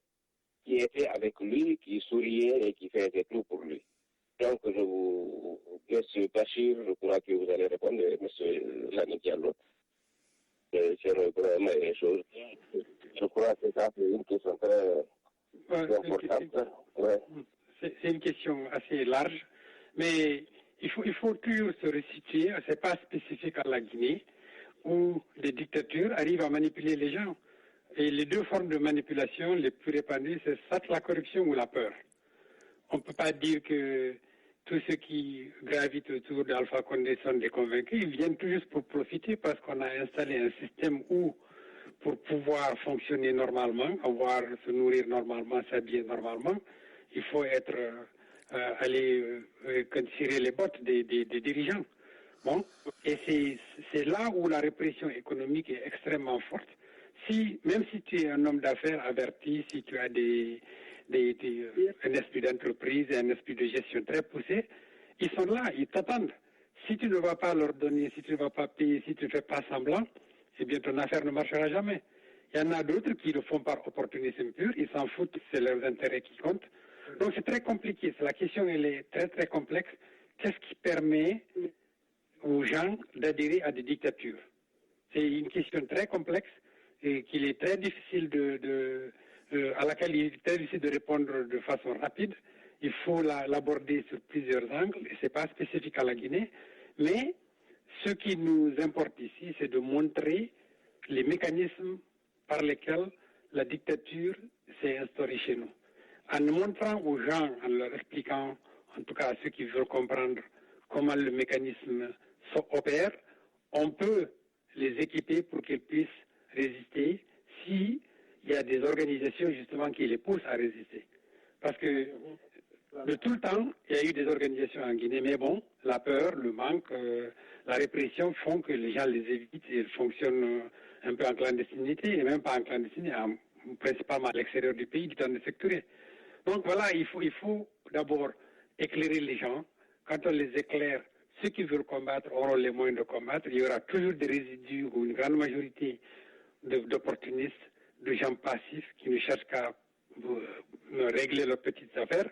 qui étaient avec lui, qui souriaient et qui faisaient tout pour lui. Donc, M. Bachir, je crois que vous allez répondre, M. Lani Diallo. C'est le problème et les choses. Je crois que ça, c'est une question très importante. Ouais. C'est une question assez large, mais il faut toujours se resituer. Ce n'est pas spécifique à la Guinée, où les dictatures arrivent à manipuler les gens. Et les deux formes de manipulation les plus répandues, c'est soit la corruption ou la peur. On ne peut pas dire que tous ceux qui gravitent autour d'Alpha Condé sont des convaincus. Ils viennent tout juste pour profiter parce qu'on a installé un système où, pour pouvoir fonctionner normalement, se nourrir normalement, s'habiller normalement, il faut aller cirer les bottes des dirigeants. Bon, et c'est là où la répression économique est extrêmement forte. Même si tu es un homme d'affaires averti, si tu as un esprit d'entreprise et un esprit de gestion très poussé, ils sont là, ils t'attendent. Si tu ne vas pas leur donner, si tu ne vas pas payer, si tu ne fais pas semblant, eh bien ton affaire ne marchera jamais. Il y en a d'autres qui le font par opportunisme pur, ils s'en foutent, c'est leurs intérêts qui comptent. Donc c'est très compliqué, la question elle est très très complexe. Qu'est-ce qui permet aux gens d'adhérer à des dictatures? C'est une question très complexe et qu'il est très difficile à laquelle il est très difficile de répondre de façon rapide. Il faut l'aborder sur plusieurs angles et c'est pas spécifique à la Guinée. Mais ce qui nous importe ici, c'est de montrer les mécanismes par lesquels la dictature s'est instaurée chez nous. En montrant aux gens, en leur expliquant, en tout cas à ceux qui veulent comprendre comment le mécanisme opère, on peut les équiper pour qu'ils puissent résister s'il y a des organisations justement qui les poussent à résister. Parce que de tout le temps, il y a eu des organisations en Guinée, mais bon, la peur, le manque, la répression font que les gens les évitent et fonctionnent un peu en clandestinité, et même pas en clandestinité, principalement à l'extérieur du pays, du temps de secteur. Donc voilà, il faut d'abord éclairer les gens. Quand on les éclaire, ceux qui veulent combattre auront les moyens de combattre. Il y aura toujours des résidus ou une grande majorité d'opportunistes, de gens passifs qui ne cherchent qu'à régler leurs petites affaires.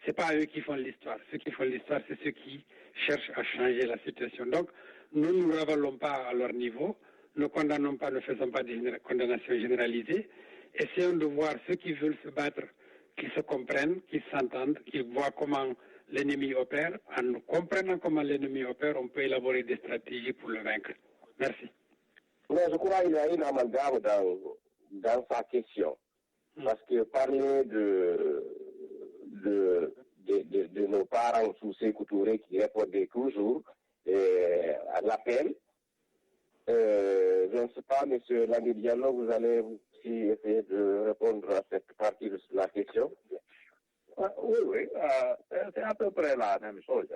Ce n'est pas eux qui font l'histoire. Ceux qui font l'histoire, c'est ceux qui cherchent à changer la situation. Donc, nous ne ravalons pas à leur niveau, ne condamnons pas, ne faisons pas de condamnations généralisées. Essayons de voir ceux qui veulent se battre, qu'ils se comprennent, qu'ils s'entendent, qu'ils voient comment l'ennemi opère. En comprenant comment l'ennemi opère, on peut élaborer des stratégies pour le vaincre. Merci. Mais je crois qu'il y a une amalgame dans sa question. Parce que parler de nos parents sous Sékou Touré qui répondaient toujours à l'appel, je ne sais pas, M. Lamine Diallo, vous allez aussi essayer de répondre à cette partie de la question. Oui, c'est à peu près la même chose.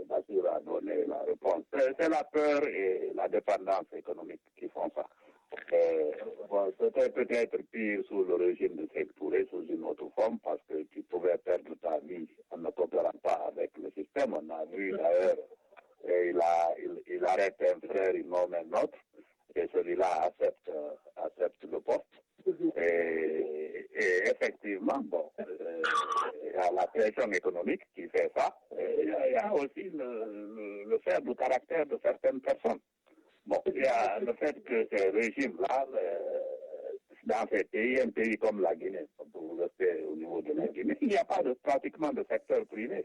Bassirou a donné la réponse. C'est la peur et la dépendance économique qui font ça. Bon, c'était peut-être pire sous le régime de Sékou Touré, sous une autre forme, parce que tu pouvais perdre ta vie en ne coopérant pas avec le système. On a vu d'ailleurs, il arrête un frère, il nomme un autre, et celui-là accepte le poste. Et effectivement, bon, il y a la pression économique qui fait ça. Il y a aussi le faible caractère de certaines personnes. Bon, il y a le fait que ces régimes-là, dans ces pays, un pays comme la Guinée, pour rester au niveau de la Guinée, il n'y a pas pratiquement de secteur privé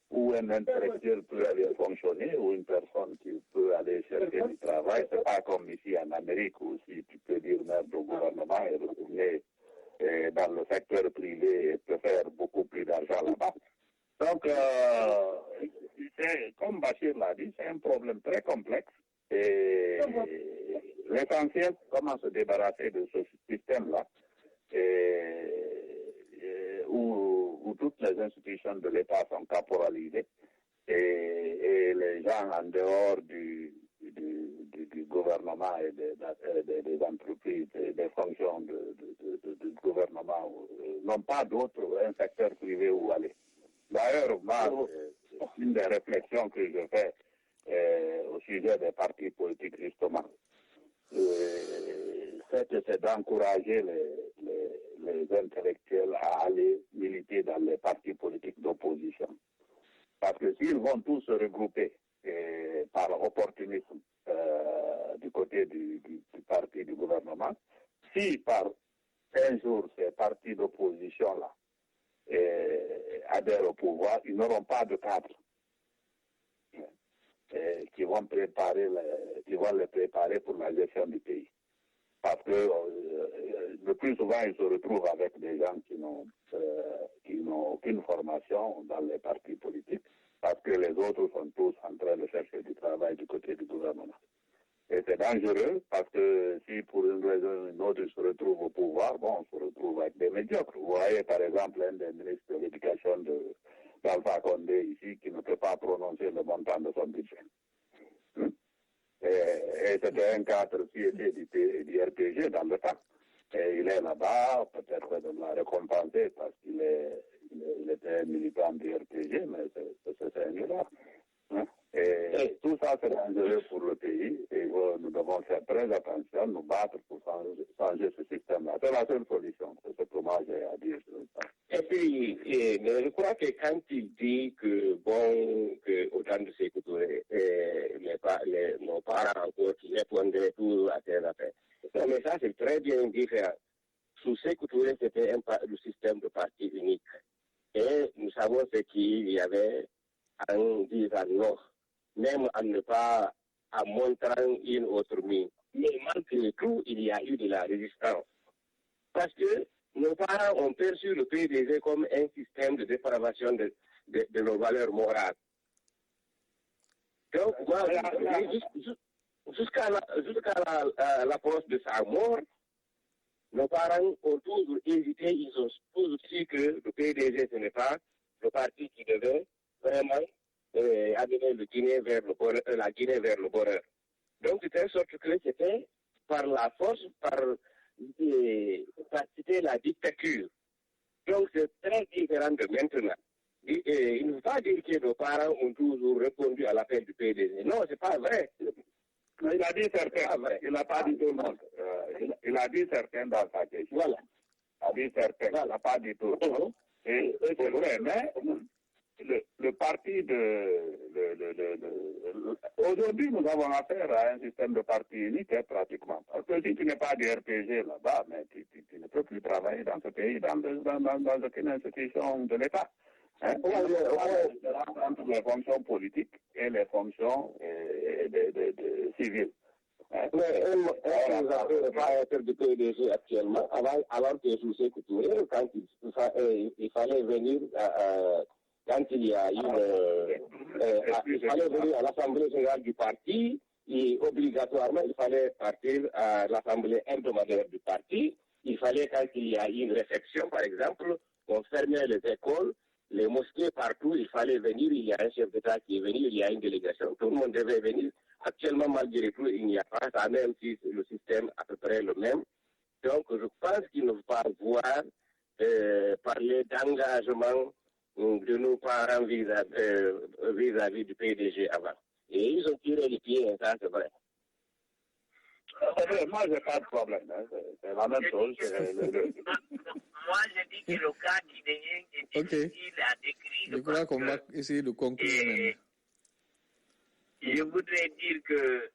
où un intellectuel peut aller fonctionner, ou une personne qui peut aller chercher du travail. C'est pas comme ici en Amérique où si tu peux dire merde au gouvernement et retourner dans le secteur privé et te faire beaucoup plus d'argent là-bas. Donc, comme Bachir l'a dit, c'est un problème très complexe. Et l'essentiel, c'est comment se débarrasser de ce système-là, où toutes les institutions de l'État sont caporalisées et les gens en dehors du gouvernement et des entreprises, des fonctions du gouvernement n'ont pas un secteur privé où aller. D'ailleurs, une des réflexions que je fais au sujet des partis politiques, justement, c'est d'encourager les intellectuels à aller militer dans les partis politiques d'opposition. Parce que s'ils vont tous se regrouper par opportunisme du côté du parti du gouvernement, si par un jour ces partis d'opposition-là adhèrent au pouvoir, ils n'auront pas de cadre qui vont les préparer pour la gestion du pays. Parce que le plus souvent, ils se retrouvent avec des gens qui n'ont aucune formation dans les partis politiques, parce que les autres sont tous en train de chercher du travail du côté du gouvernement. Et c'est dangereux, parce que si pour une raison ou une autre, ils se retrouvent au pouvoir, bon, on se retrouve avec des médiocres. Vous voyez, par exemple, un des ministres de l'Éducation d'Alpha Condé ici, qui ne peut pas prononcer le montant de son budget. Et c'était un cadre qui était du RPG dans le temps. Et il est là-bas, peut-être de l'a récompensé parce qu'il était militant du RPG, mais c'est un erreur. Hein? Et tout ça, c'est dangereux pour le pays. Et nous devons faire très attention, nous battre pour changer ce système-là. C'est la seule solution. C'est ce que moi j'ai à dire sur ça. Et puis, je crois que quand il dit que, bon, qu'autant de ces Touré, nos parents encore qui répondraient tout à tes affaires. Non, mais ça, c'est très bien différent. Sous Sékou Touré, c'était le système de parti unique. Et nous savons ce qu'il y avait en disant non, même en ne pas en montrant une autre mine. Mais malgré tout, il y a eu de la résistance. Parce que nos parents ont perçu le PDG comme un système de dépravation de nos valeurs morales. Donc, moi, jusqu'à l'approche de sa mort, nos parents ont toujours hésité, ils ont toujours dit que le PDG, ce n'est pas le parti qui devait vraiment amener la Guinée vers le bonheur. Donc, de telle sorte que c'était par la force, c'était la dictature. Donc, c'est très différent de maintenant. Il ne faut pas dire que nos parents ont toujours répondu à l'appel du PDG. Non, c'est pas vrai. Mais il a dit certains. Il n'a pas dit tout le monde. Il a dit certains dans sa question. Voilà. Il a dit certains. Il n'a pas dit tout le monde. Et c'est vrai, mais le parti aujourd'hui, nous avons affaire à un système de parti unique, pratiquement. Parce que si tu n'es pas du RPG là-bas, mais tu ne peux plus travailler dans ce pays, dans aucune institution de l'État. Hein? Entre les fonctions politiques et les fonctions civiles. Hein? Mais on ne peut pas être du PDG actuellement, alors que je sais que quand il fallait venir quand il y a il fallait venir à l'Assemblée générale du parti, et obligatoirement, il fallait partir à l'Assemblée hebdomadaire du parti. Il fallait, quand il y a une réflexion, par exemple, on fermait les écoles, les mosquées partout, il fallait venir, il y a un chef d'État qui est venu, il y a une délégation, tout le monde devait venir. Actuellement, malgré tout, il n'y a pas ça, même si le système est à peu près le même. Donc, je pense qu'il ne faut pas voir parler d'engagement de nos parents vis-à-vis du PDG avant. Et ils ont tiré les pieds, ça c'est vrai. Moi, je n'ai pas de problème. Hein. C'est la même chose. Moi, je dis que le cas guinéen est difficile à décrire. Je crois qu'on va essayer de conclure maintenant. Je voudrais dire que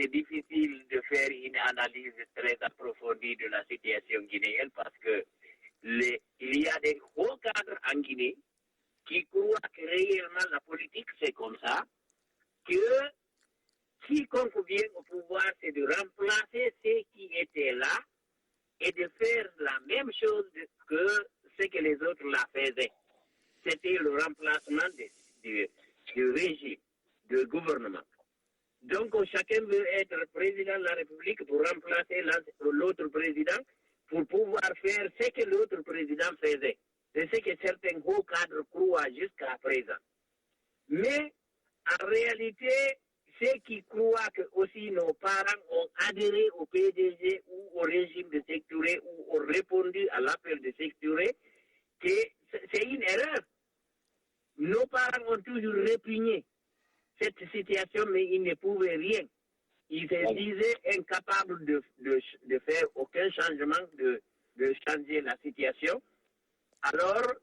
c'est difficile de faire une analyse très approfondie de la situation guinéenne parce que il y a des hauts cadres en Guinée qui croient que réellement la politique c'est comme ça, que quiconque vient au pouvoir c'est de remplacer ceux qui étaient là et de faire la même chose que ce que les autres la faisaient. C'était le remplacement du régime, du gouvernement. Donc chacun veut être président de la République pour remplacer l'autre président pour pouvoir faire ce que l'autre président faisait. C'est ce que certains hauts cadres croient jusqu'à présent. Mais en réalité, ceux qui croient que aussi nos parents ont adhéré au PDG ou au régime de Sékou Touré ou ont répondu à l'appel de Sékou Touré, que c'est une erreur. Nos parents ont toujours répugné cette situation, mais ils ne pouvaient rien. Ils se disaient incapables de faire aucun changement, de changer la situation. Alors,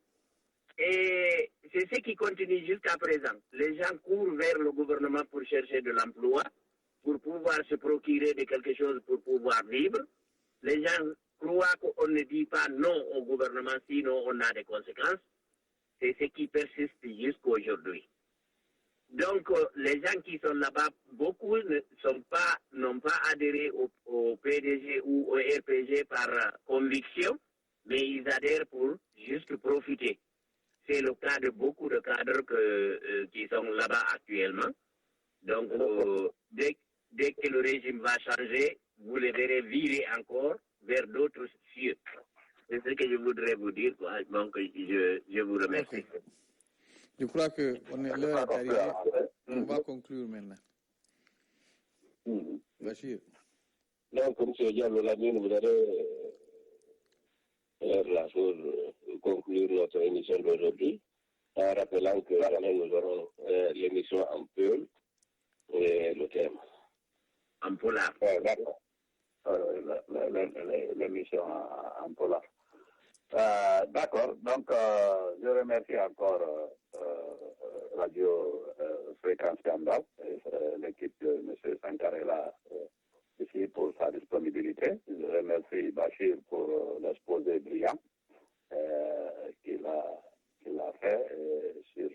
et c'est ce qui continue jusqu'à présent. Les gens courent vers le gouvernement pour chercher de l'emploi, pour pouvoir se procurer de quelque chose pour pouvoir vivre. Les gens croient qu'on ne dit pas non au gouvernement, sinon on a des conséquences. C'est ce qui persiste jusqu'à aujourd'hui. Donc, les gens qui sont là-bas, beaucoup n'ont pas adhéré au PDG ou au RPG par conviction, mais ils adhèrent pour juste profiter. C'est le cas de beaucoup de cadres qui sont là-bas actuellement. Donc, dès que le régime va changer, vous les verrez virer encore vers d'autres cieux. C'est ce que je voudrais vous dire, quoi. Donc, je vous remercie. Okay. Je crois que l'heure est arrivée. On va conclure maintenant. Bachir. Donc, M. Diallo Lamine, vous allez la chose, conclure notre émission d'aujourd'hui en rappelant que jamais nous aurons l'émission en peul et le thème. En polar. D'accord. L'émission en polar. D'accord. Donc, je remercie encore Radio Fréquence Scandale, l'équipe de M. Sankarela ici pour sa disponibilité. Je remercie Bachir pour l'exposé brillant qu'il a fait sur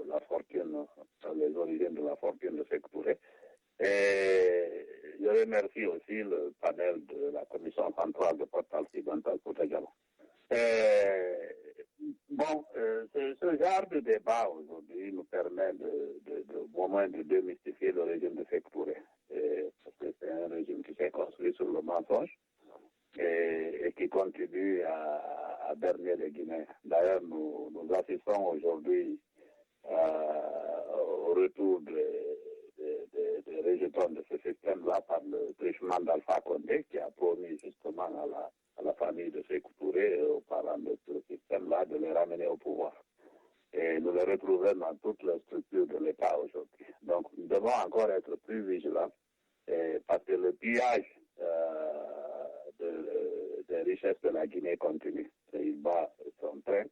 la fortune, les origines de la fortune de Sékou Touré. Et je remercie aussi le panel de la commission centrale de Portal-Occidental pour également. Bon, ce genre de débat aujourd'hui nous permet au moins de démystifier le régime de Sékou Touré. Parce que c'est un régime qui s'est construit sur le mensonge et qui continue à berner les Guinéens. D'ailleurs, nous assistons aujourd'hui au retour des rejetons de ce système-là par le truchement d'Alpha Condé qui a promis justement à la famille de Sékou Touré et aux parents de ce système-là de les ramener au pouvoir. Et nous les retrouvons dans toutes les structures de l'État aujourd'hui. Donc, nous devons encore être plus vigilants parce que le pillage des richesses de la Guinée continue. Et il bat son train.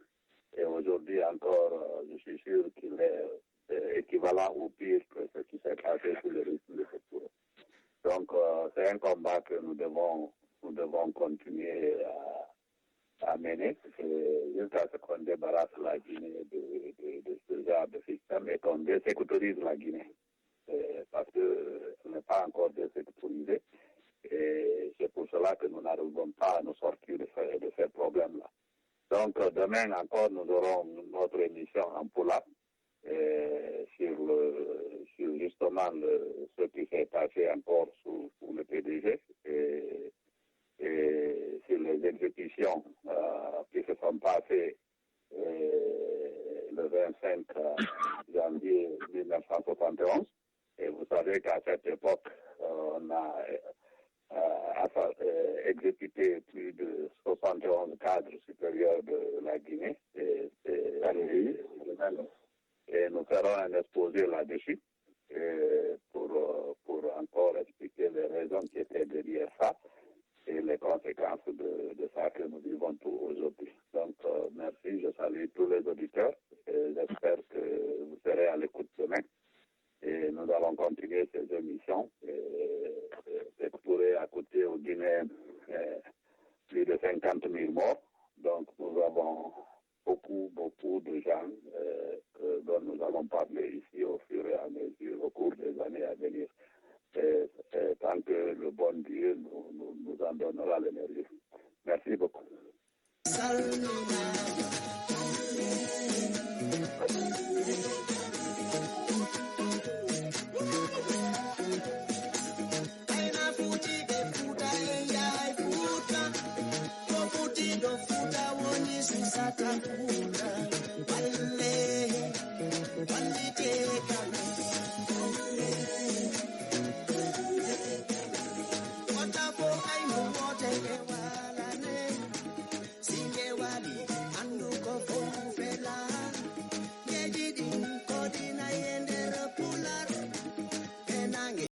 Et aujourd'hui encore, je suis sûr qu'il est équivalent ou pire que ce qui s'est passé sous le rythme de Sékou Touré. Donc, c'est un combat que nous devons continuer à mener jusqu'à ce qu'on débarrasse la Guinée de ce genre de système et qu'on désécoutorise la Guinée. Parce qu'elle n'est pas encore désécoutorisée. Et c'est pour cela que nous n'arrivons pas à nous sortir de ces problèmes-là. Donc, demain encore, nous aurons notre émission en polar sur justement ce qui s'est passé encore sous le PDG et sur les exécutions qui se sont passées le 25 janvier 1971. Et vous savez qu'à cette époque, on a exécuté plus de 71 cadres supérieurs de la Guinée et nous ferons un exposé là-dessus pour encore expliquer les raisons qui étaient derrière ça et les conséquences de ça que nous vivons tous aujourd'hui. Donc, merci, je salue tous les auditeurs et j'espère que vous serez à l'écoute demain. Et nous allons continuer ces émissions. Sékou Touré a coûté aux Guinéens plus de 50 000 morts. Donc nous avons beaucoup de gens dont nous allons parler ici au fur et à mesure, au cours des années à venir. Tant que le bon Dieu nous en donnera l'énergie. Merci beaucoup. Satakuna, wale, waliteka